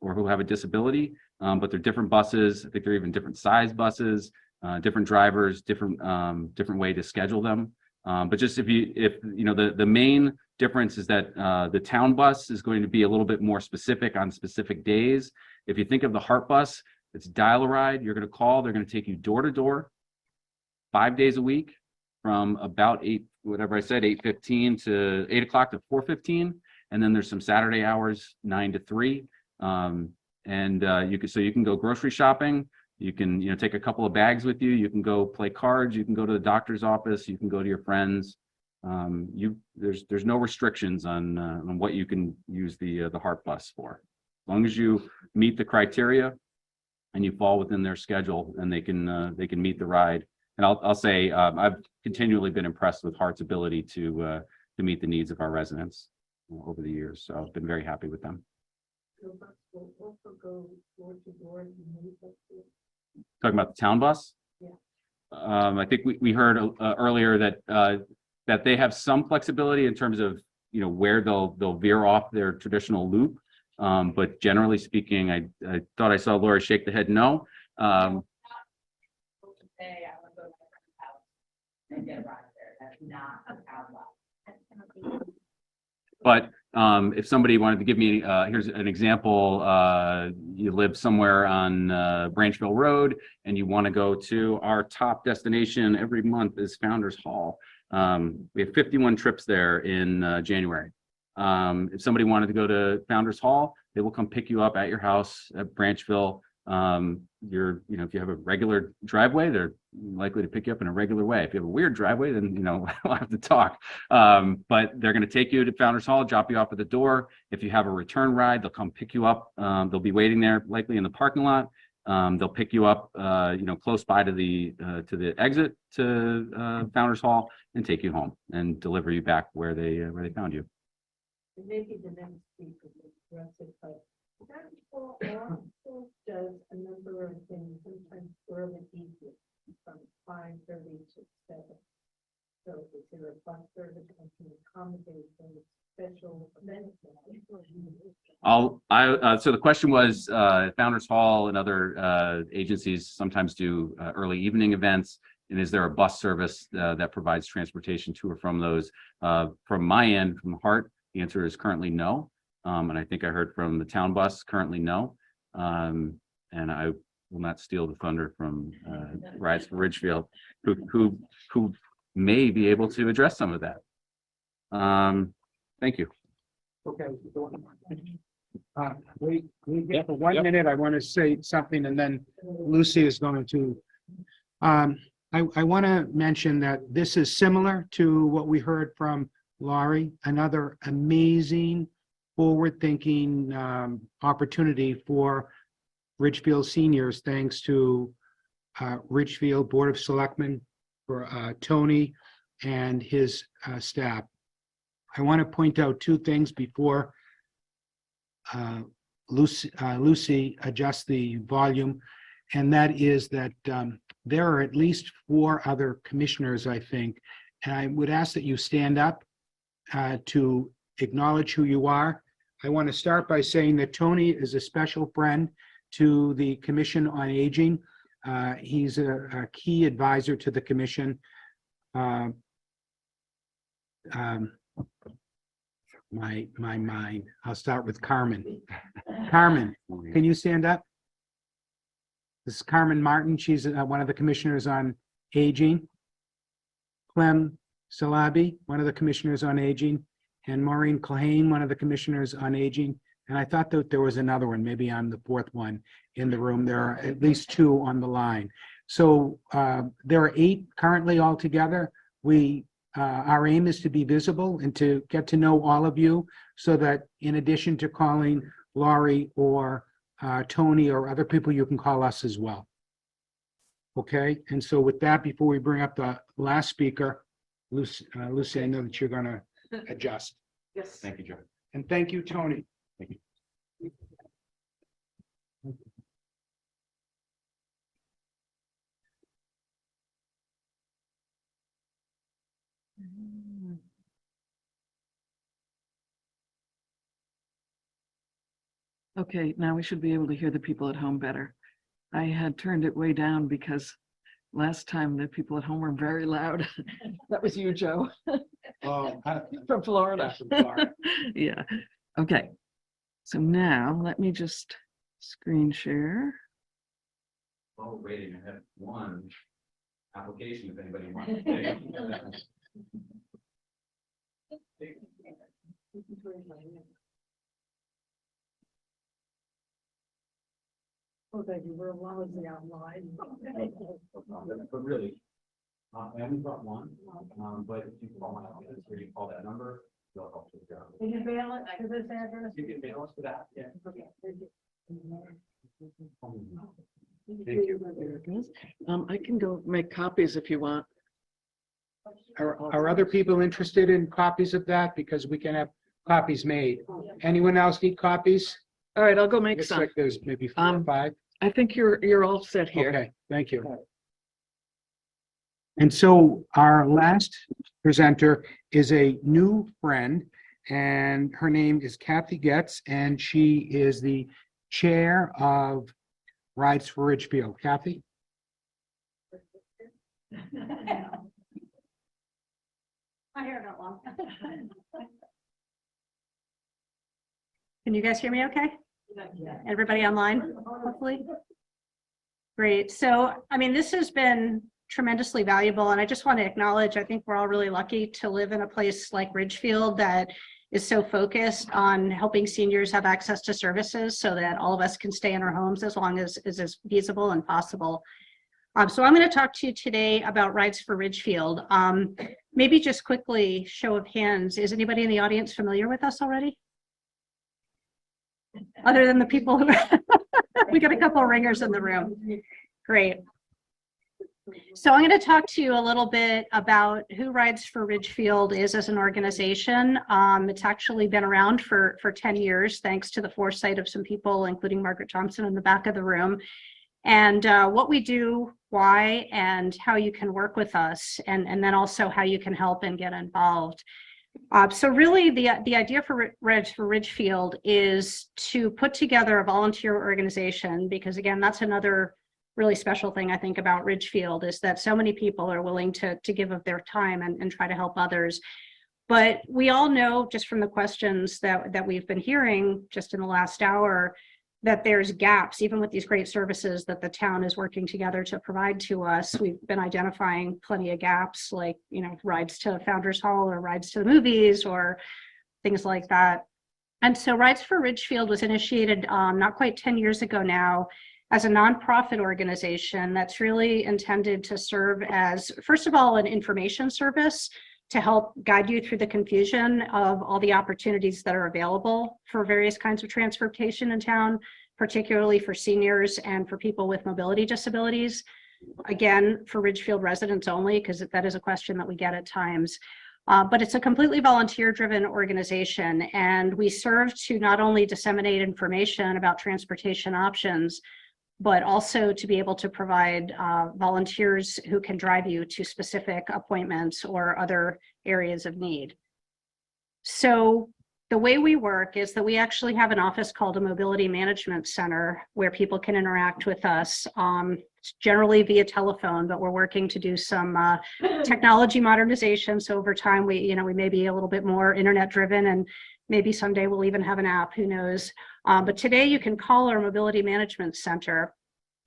who have a disability. But they're different buses. I think they're even different size buses, different drivers, different way to schedule them. But just if you know, the main difference is that the town bus is going to be a little bit more specific on specific days. If you think of the Hart bus, it's dial a ride. You're going to call. They're going to take you door to door, 5 days a week, from about 8:15 to 8 o'clock to 4:15, and then there's some Saturday hours, 9 to 3. You can go grocery shopping. You can, take a couple of bags with you. You can go play cards. You can go to the doctor's office. You can go to your friends. There's no restrictions on what you can use the Hart bus for, as long as you meet the criteria and you fall within their schedule, and they can meet the ride. And I'll say I've continually been impressed with Hart's ability to meet the needs of our residents over the years. So I've been very happy with them. Talking about the town bus? Yeah. I think we heard earlier that they have some flexibility in terms of where they'll veer off their traditional loop. But generally speaking, I thought I saw Laurie shake the head no. But if somebody wanted to give me, here's an example, you live somewhere on Branchville Road and you want to go to our top destination every month is Founders Hall. We have 51 trips there in January. If somebody wanted to go to Founders Hall, they will come pick you up at your house at Branchville. If you have a regular driveway, they're likely to pick you up in a regular way. If you have a weird driveway, then we'll have to talk. But they're going to take you to Founders Hall, drop you off at the door. If you have a return ride, they'll come pick you up. They'll be waiting there, likely in the parking lot. They'll pick you up, close by to the exit to Founders Hall, and take you home and deliver you back where they found you. Maybe the next speaker will address it, but that also does a number of things, sometimes early evening, from 5:30 to 7. So is there a bus service that can accommodate those special events? So the question was, Founders Hall and other agencies sometimes do early evening events, and is there a bus service that provides transportation to or from those? From my end, from Hart, the answer is currently no. And I think I heard from the town bus, currently no. And I will not steal the thunder from Rides for Ridgefield, who may be able to address some of that. Thank you. Okay. Wait, for 1 minute. I want to say something, and then Lucy is going to. I want to mention that this is similar to what we heard from Laurie, another amazing, forward-thinking opportunity for Ridgefield seniors, thanks to Ridgefield Board of Selectmen, for Tony and his staff. I want to point out two things before Lucy adjusts the volume, and that is that there are at least 4 other commissioners, I think, and I would ask that you stand up to acknowledge who you are. I want to start by saying that Tony is a special friend to the Commission on Aging. He's a key advisor to the commission. My mind. I'll start with Carmen. Carmen, can you stand up? This is Carmen Martin. She's one of the commissioners on aging. Clem Salabi, one of the commissioners on aging, and Maureen Culhane, one of the commissioners on aging. And I thought that there was another one. Maybe I'm the 4th one in the room. There are at least 2 on the line. So there are 8 currently altogether. Our aim is to be visible and to get to know all of you, so that in addition to calling Laurie or Tony or other people, you can call us as well. Okay, and so with that, before we bring up the last speaker, Lucy, I know that you're going to adjust. Yes. Thank you, Joe. And thank you, Tony. Thank you. Okay, now we should be able to hear the people at home better. I had turned it way down because last time the people at home were very loud. That was you, Joe, from Florida. Yeah, okay. So now let me just screen share. Oh, waiting, I have one application if anybody wants. Oh, thank you, we're lousy online. But really, I only got one, but if you call my office or you call that number, they'll help you. Can you mail it to this address? You can mail us to that, yeah. Okay, thank you. Thank you. There it goes. I can go make copies if you want. Are other people interested in copies of that? Because we can have copies made. Anyone else need copies? All right, I'll go make Looks some. like there's maybe 4 or 5. I think you're all set here. Okay, thank you. And so our last presenter is a new friend, and her name is Kathy Goetz, and she is the chair of Rides for Ridgefield. Kathy? My hair got long. Can you guys hear me okay? Everybody online, hopefully? Great. So, I mean, this has been tremendously valuable, and I just want to acknowledge, I think we're all really lucky to live in a place like Ridgefield that is so focused on helping seniors have access to services so that all of us can stay in our homes as long as is feasible and possible. So I'm going to talk to you today about Rides for Ridgefield. Maybe just quickly, show of hands, is anybody in the audience familiar with us already? Other than the people who, we got a couple of ringers in the room. Great. So I'm going to talk to you a little bit about who Rides for Ridgefield is as an organization. It's actually been around for 10 years, thanks to the foresight of some people, including Margaret Thompson in the back of the room. And what we do, why, and how you can work with us, and then also how you can help and get involved. So really the idea for Rides for Ridgefield is to put together a volunteer organization, because again, that's another really special thing I think about Ridgefield, is that so many people are willing to give of their time and try to help others. But we all know just from the questions that we've been hearing just in the last hour, that there's gaps, even with these great services that the town is working together to provide to us. We've been identifying plenty of gaps, like, you know, rides to Founders Hall or rides to the movies or things like that. And so Rides for Ridgefield was initiated not quite 10 years ago now as a nonprofit organization that's really intended to serve as, first of all, an information service to help guide you through the confusion of all the opportunities that are available for various kinds of transportation in town, particularly for seniors and for people with mobility disabilities. Again, for Ridgefield residents only, because that is a question that we get at times. But it's a completely volunteer-driven organization, and we serve to not only disseminate information about transportation options, but also to be able to provide volunteers who can drive you to specific appointments or other areas of need. So the way we work is that we actually have an office called a Mobility Management Center where people can interact with us, generally via telephone, but we're working to do some technology modernization. So over time, we may be a little bit more internet driven, and maybe someday we'll even have an app, who knows. But today you can call our Mobility Management Center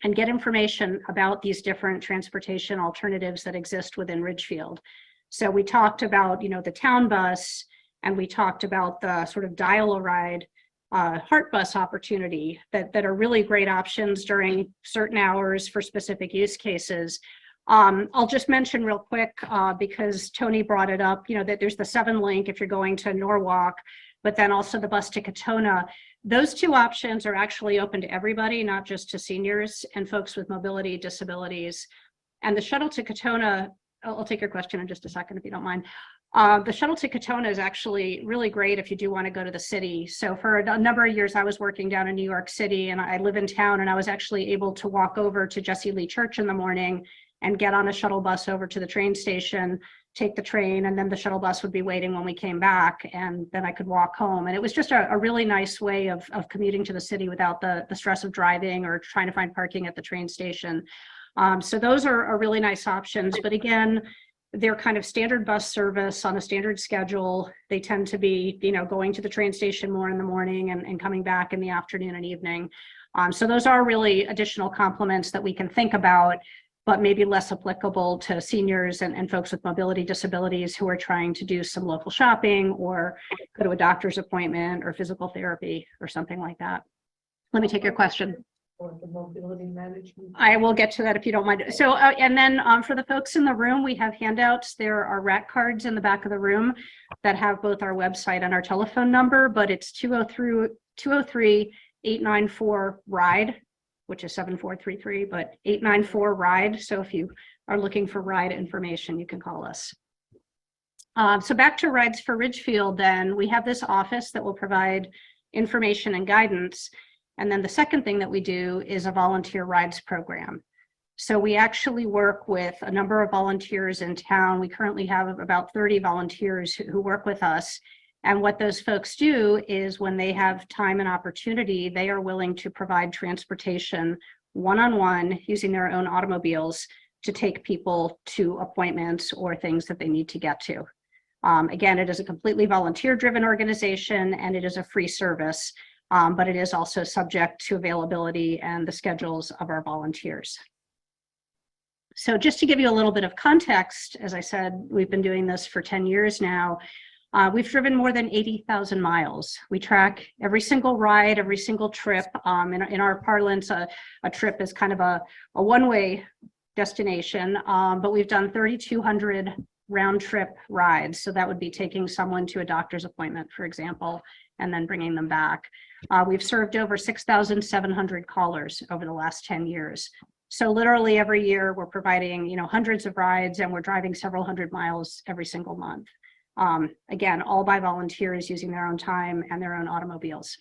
and get information about these different transportation alternatives that exist within Ridgefield. So we talked about, the town bus, and we talked about the sort of dial-a-ride Hart bus opportunity that are really great options during certain hours for specific use cases. I'll just mention real quick, because Tony brought it up, that there's the 7 link if you're going to Norwalk, but then also the bus to Katona. Those 2 options are actually open to everybody, not just to seniors and folks with mobility disabilities. And the shuttle to Katona, I'll take your question in just a second if you don't mind. The shuttle to Katona is actually really great if you do want to go to the city. So for a number of years, I was working down in New York City, and I live in town, and I was actually able to walk over to Jesse Lee Church in the morning and get on a shuttle bus over to the train station take the train, and then the shuttle bus would be waiting when we came back, and then I could walk home. And it was just a really nice way of commuting to the city without the stress of driving or trying to find parking at the train station. So those are really nice options. But again, they're kind of standard bus service on a standard schedule. They tend to be, going to the train station more in the morning and coming back in the afternoon and evening. So those are really additional complements that we can think about, but maybe less applicable to seniors and folks with mobility disabilities who are trying to do some local shopping or go to a doctor's appointment or physical therapy or something like that. Let me take your question. Or the mobility management. I will get to that if you don't mind. So, and then for the folks in the room, we have handouts. There are RAC cards in the back of the room that have both our website and our telephone number, but it's 203-894-RIDE, which is 7433, but 894-RIDE. So if you are looking for RIDE information, you can call us. So back to Rides for Ridgefield, then we have this office that will provide information and guidance. And then the second thing that we do is a volunteer rides program. So we actually work with a number of volunteers in town. We currently have about 30 volunteers who work with us. And what those folks do is when they have time and opportunity, they are willing to provide transportation one-on-one using their own automobiles to take people to appointments or things that they need to get to. Again, it is a completely volunteer-driven organization and it is a free service. But it is also subject to availability and the schedules of our volunteers. So just to give you a little bit of context, as I said, we've been doing this for 10 years now. We've driven more than 80,000 miles. We track every single ride, every single trip. In our parlance, a trip is kind of a one-way destination, but we've done 3,200 round trip rides. So that would be taking someone to a doctor's appointment, for example, and then bringing them back. We've served over 6,700 callers over the last 10 years. So literally every year we're providing, hundreds of rides and we're driving several hundred miles every single month. Again, all by volunteers using their own time and their own automobiles.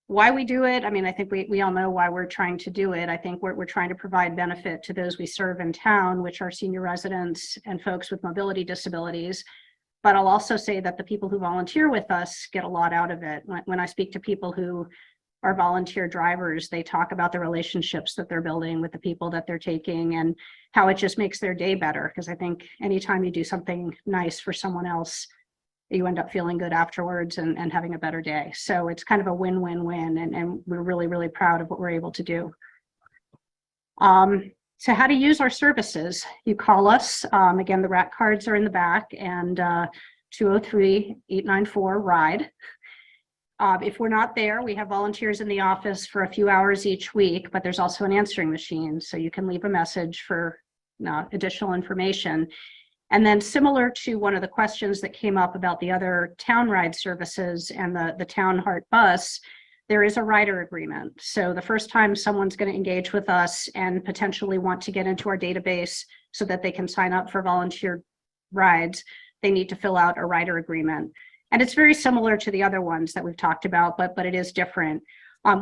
Why we do it, I think we all know why we're trying to do it. I think we're trying to provide benefit to those we serve in town, which are senior residents and folks with mobility disabilities. But I'll also say that the people who volunteer with us get a lot out of it. When I speak to people who are volunteer drivers, they talk about the relationships that they're building with the people that they're taking and how it just makes their day better. Because I think anytime you do something nice for someone else, you end up feeling good afterwards and having a better day. So it's kind of a win-win-win, and we're really, really proud of what we're able to do. So how to use our services, you call us. Again, the RAC cards are in the back, and 203-894-RIDE. If we're not there, we have volunteers in the office for a few hours each week, but there's also an answering machine, so you can leave a message for additional information. And then similar to one of the questions that came up about the other town ride services and the town Hart bus, there is a rider agreement. So the first time someone's going to engage with us and potentially want to get into our database so that they can sign up for volunteer rides, they need to fill out a rider agreement. And it's very similar to the other ones that we've talked about, but it is different.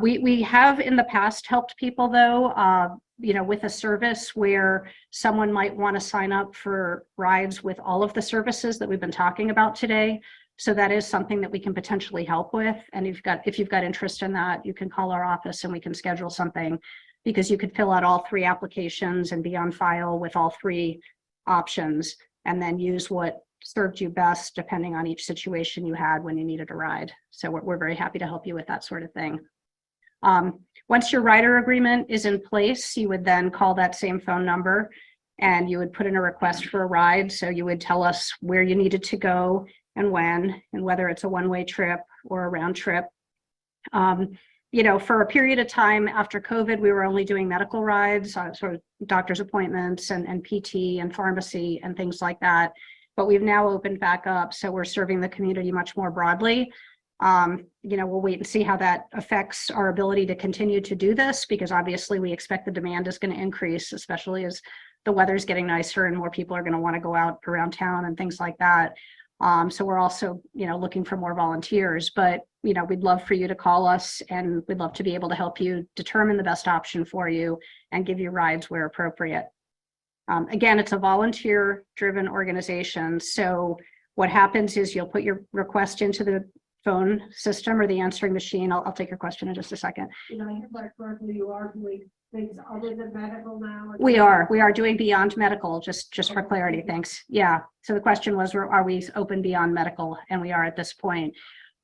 We have in the past helped people though, with a service where someone might want to sign up for rides with all of the services that we've been talking about today. So that is something that we can potentially help with. And if you've got interest in that, you can call our office and we can schedule something, because you could fill out all 3 applications and be on file with all 3 options and then use what served you best depending on each situation you had when you needed a ride. So we're very happy to help you with that sort of thing. Once your rider agreement is in place, you would then call that same phone number and you would put in a request for a ride. So you would tell us where you needed to go and when, and whether it's a one-way trip or a round trip. For a period of time after COVID, we were only doing medical rides, sort of doctor's appointments and PT and pharmacy and things like that. But we've now opened back up, so we're serving the community much more broadly. We'll wait and see how that affects our ability to continue to do this, because obviously we expect the demand is going to increase, especially as the weather's getting nicer and more people are going to want to go out around town and things like that. So we're also, looking for more volunteers, but, we'd love for you to call us and we'd love to be able to help you determine the best option for you and give you rides where appropriate. Again, it's a volunteer-driven organization. So what happens is you'll put your request into the phone system or the answering machine. I'll take your question in just a second. You know, I heard that correctly, you are doing things other than medical now? We are doing beyond medical, just for clarity, thanks. Yeah, so the question was, are we open beyond medical? And we are at this point.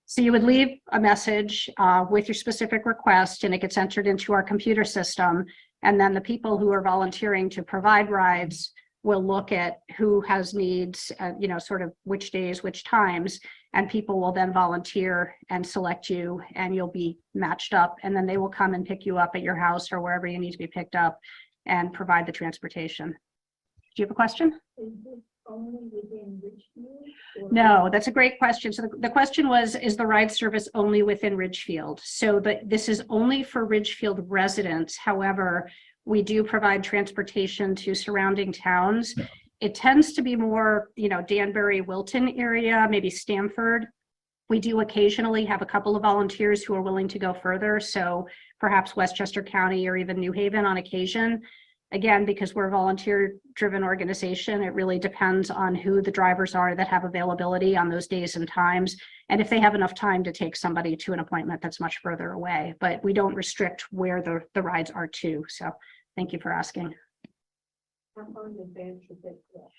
So you would leave a message with your specific request, and it gets entered into our computer system. And then the people who are volunteering to provide rides will look at who has needs, you know, sort of which days, which times, and people will then volunteer and select you, and you'll be matched up, and then they will come and pick you up at your house or wherever you need to be picked up and provide the transportation. Do you have a question? Is this only within Ridgefield? Or- No, that's a great question. So the question was, is the ride service only within Ridgefield? So this is only for Ridgefield residents. However, we do provide transportation to surrounding towns. It tends to be more, you know, Danbury, Wilton area, maybe Stamford. We do occasionally have a couple of volunteers who are willing to go further. So perhaps Westchester County or even New Haven on occasion. Again, because we're a volunteer-driven organization, it really depends on who the drivers are that have availability on those days and times, and if they have enough time to take somebody to an appointment that's much further away. But we don't restrict where the rides are to. So thank you for asking. How far in advance should they call?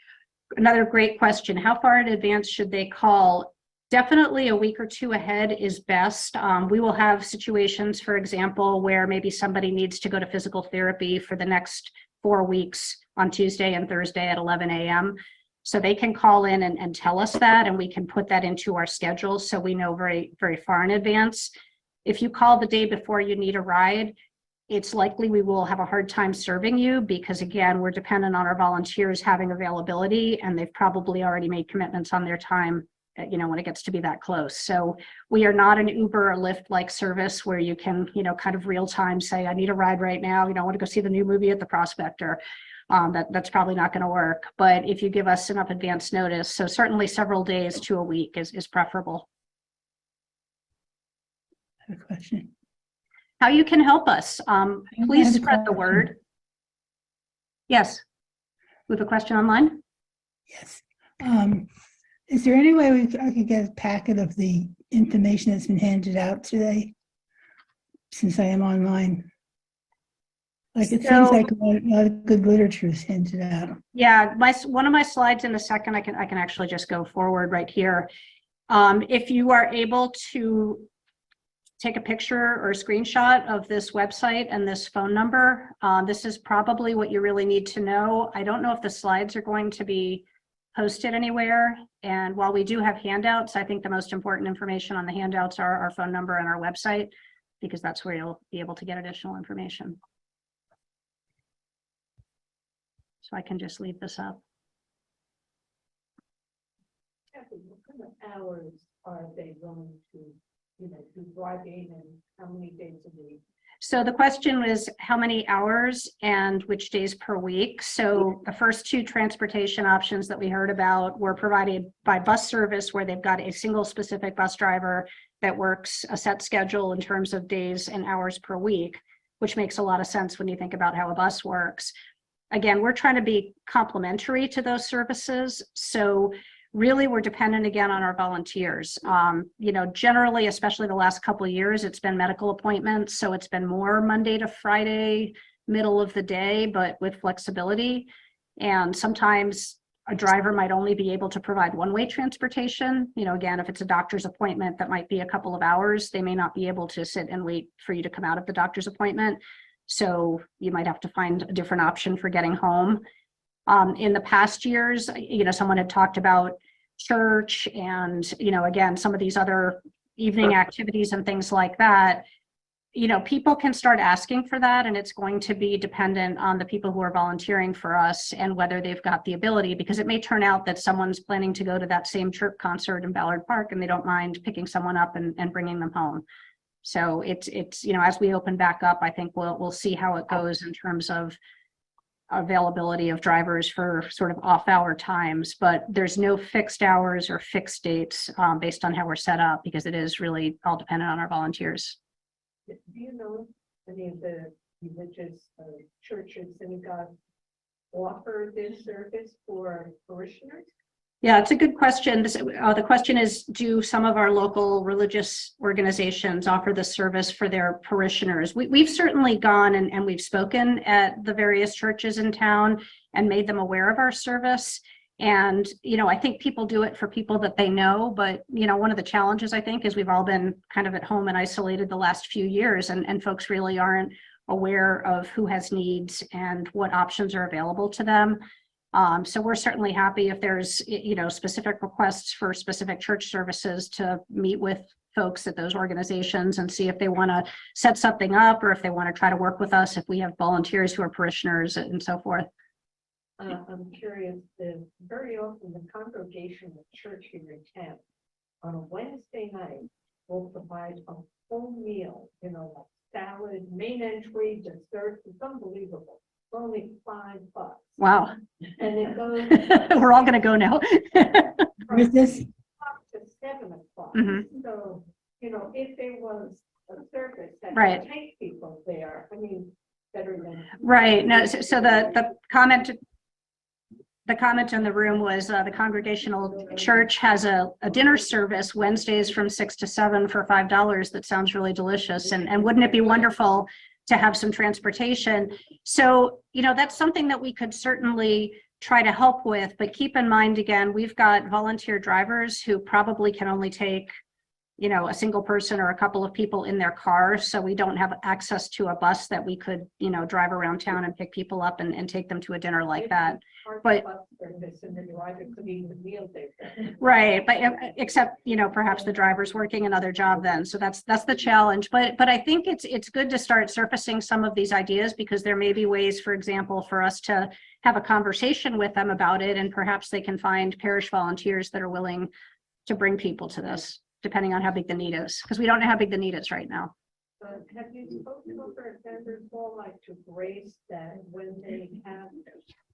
Another great question. How far in advance should they call? Definitely a week or two ahead is best. We will have situations, for example, where maybe somebody needs to go to physical therapy for the next 4 weeks on Tuesday and Thursday at 11 a.m. So they can call in and tell us that, and we can put that into our schedule so we know very, very far in advance. If you call the day before you need a ride, it's likely we will have a hard time serving you because, again, we're dependent on our volunteers having availability, and they've probably already made commitments on their time, you know, when it gets to be that close. So we are not an Uber or Lyft-like service where you can, you know, kind of real time say, I need a ride right now. You know, I want to go see the new movie at the Prospector. That's probably not going to work. But if you give us enough advance notice, so certainly several days to a week is preferable. I have a question. How you can help us, please have a spread the question. word. Yes. We have a question online? Yes. Is there any way I could get a packet of the information that's been handed out today? Since I am online. Like it seems like a lot of good literature is handed out. Yeah, one of my slides in a second, I can actually just go forward right here. If you are able to take a picture or a screenshot of this website and this phone number, this is probably what you really need to know. I don't know if the slides are going to be posted anywhere. And while we do have handouts, I think the most important information on the handouts are our phone number and our website, because that's where you'll be able to get additional information. So I can just leave this up. Kathy, what kind of hours are they going to, you know, do driving, and how many days a week? So the question was how many hours and which days per week. So the first two transportation options that we heard about were provided by bus service, where they've got a single specific bus driver that works a set schedule in terms of days and hours per week, which makes a lot of sense when you think about how a bus works. Again, we're trying to be complementary to those services. So really, we're dependent again on our volunteers. You know, generally, especially the last couple of years, it's been medical appointments. So it's been more Monday to Friday, middle of the day, but with flexibility. And sometimes a driver might only be able to provide one-way transportation. You know, again, if it's a doctor's appointment, that might be a couple of hours. They may not be able to sit and wait for you to come out of the doctor's appointment. So you might have to find a different option for getting home. In the past years, you know, someone had talked about church and, you know, again, some of these other evening activities and things like that. You know, people can start asking for that, and it's going to be dependent on the people who are volunteering for us and whether they've got the ability, because it may turn out that someone's planning to go to that same church concert in Ballard Park and they don't mind picking someone up and bringing them home. So it's, you know, as we open back up, I think we'll see how it goes in terms of availability of drivers for sort of off-hour times, but there's no fixed hours or fixed dates based on how we're set up, because it is really all dependent on our volunteers. Do you know any of the religious churches, synagogues offer this service for parishioners? Yeah, it's a good question. The question is, do some of our local religious organizations offer this service for their parishioners? We've certainly gone and we've spoken at the various churches in town and made them aware of our service. And, I think people do it for people that they know, but, one of the challenges I think is we've all been kind of at home and isolated the last few years, and folks really aren't aware of who has needs and what options are available to them. So we're certainly happy if there's, specific requests for specific church services to meet with folks at those organizations and see if they want to set something up or if they want to try to work with us, if we have volunteers who are parishioners and so forth. I'm curious, very often the congregational church here in town, on a Wednesday night, will provide a full meal, like salad, main entry, dessert. It's unbelievable. For only $5. Wow. And it goes We're all going to go now. Where's this? up to 7 o'clock. Mhm. So, if there was a service that Right. would take people there, better than. Right. No, so the comment in the room was the Congregational Church has a dinner service Wednesdays from 6 to 7 for $5. That sounds really delicious. And wouldn't it be wonderful to have some transportation? So, that's something that we could certainly try to help with, but keep in mind, again, we've got volunteer drivers who probably can only take, a single person or a couple of people in their car. So we don't have access to a bus that we could, drive around town and pick people up and take them to a dinner like that. But- And then you either could eat the meal there. Right, but except, perhaps the driver's working another job then. So that's the challenge. But I think it's good to start surfacing some of these ideas, because there may be ways, for example, for us to have a conversation with them about it, and perhaps they can find parish volunteers that are willing to bring people to this, depending on how big the need is, because we don't know how big the need is right now. Have you spoken over at Denver's Hall, like to Grace, that when they have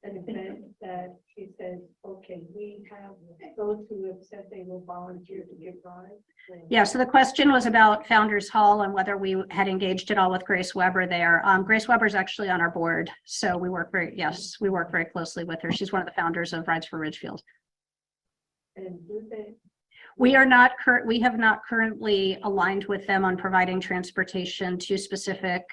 an event that she says, okay, we have those who have said they will volunteer to give rides? Yeah, so the question was about Founders Hall and whether we had engaged at all with Grace Weber there. Grace Weber's actually on our board, so we work very closely with her. She's one of the founders of Rides for Ridgefield. And do they? We have not currently aligned with them on providing transportation to specific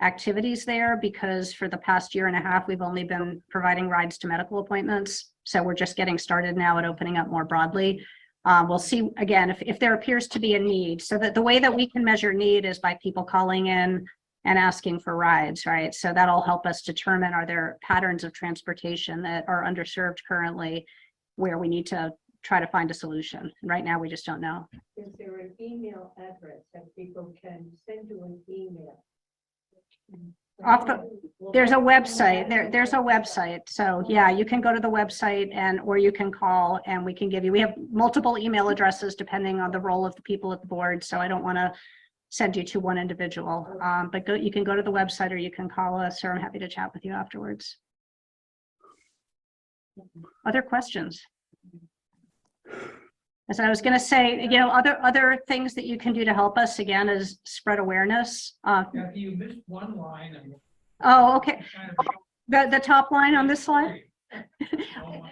activities there, because for the past year and a half, we've only been providing rides to medical appointments. So we're just getting started now at opening up more broadly. We'll see again if there appears to be a need. So that the way that we can measure need is by people calling in and asking for rides, right? So that'll help us determine, are there patterns of transportation that are underserved currently where we need to try to find a solution. And right now, we just don't know. Is there an email address that people can send you an email? There's a website. There's a website. So yeah, you can go to the website or you can call and we can give you, we have multiple email addresses depending on the role of the people at the board. So I don't want to send you to one individual, but you can go to the website or you can call us, or I'm happy to chat with you afterwards. Other questions? As I was going to say, other things that you can do to help us again is spread awareness. You missed one line. Oh, okay. The top line on this slide.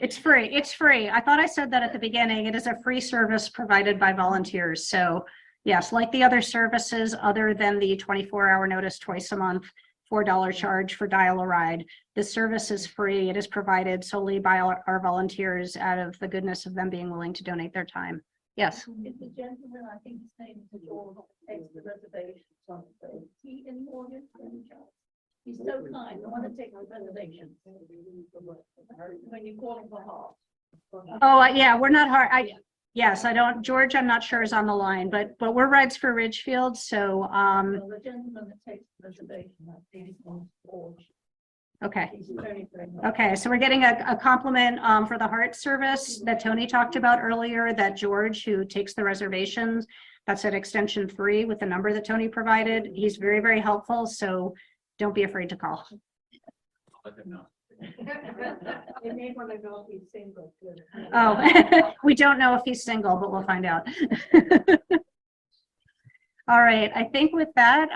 It's free. It's free. I thought I said that at the beginning. It is a free service provided by volunteers. So yes, like the other services, other than the 24-hour notice twice a month, $4 charge for dial a ride. This service is free. It is provided solely by our volunteers out of the goodness of them being willing to donate their time. Yes. It's a gentleman, I think his name is George, takes the reservations on the phone. He in the audience, he's so kind. I want to take the reservations. When you call him for Hart. Oh, yeah, we're not hard. Yes, I don't, George, I'm not sure is on the line, but we're Rides for Ridgefield. So, Well, the gentleman that takes the reservation, I think his name's George. okay. He's very, very nice. Okay, so we're getting a compliment for the Hart service that Tony talked about earlier, that George, who takes the reservations, that's at extension 3 with the number that Tony provided. He's very, very helpful. So don't be afraid to call. Let them know. You may want to know if he's single too. Oh, we don't know if he's single, but we'll find out. All right, I think with that,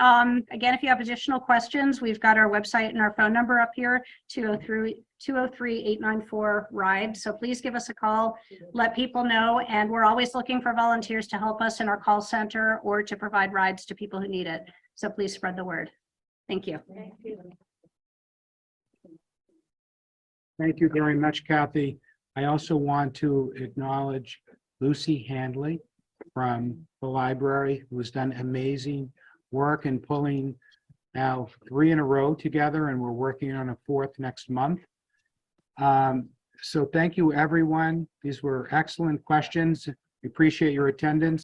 again, if you have additional questions, we've got our website and our phone number up here to go through 203-894-RIDE. So please give us a call, let people know, and we're always looking for volunteers to help us in our call center or to provide rides to people who need it. So please spread the word. Thank you. Thank you very much, Kathy. I also want to acknowledge Lucy Handley from the library, who has done amazing work in pulling now 3 in a row together, and we're working on a 4th next month. So thank you, everyone. These were excellent questions. We appreciate your attendance.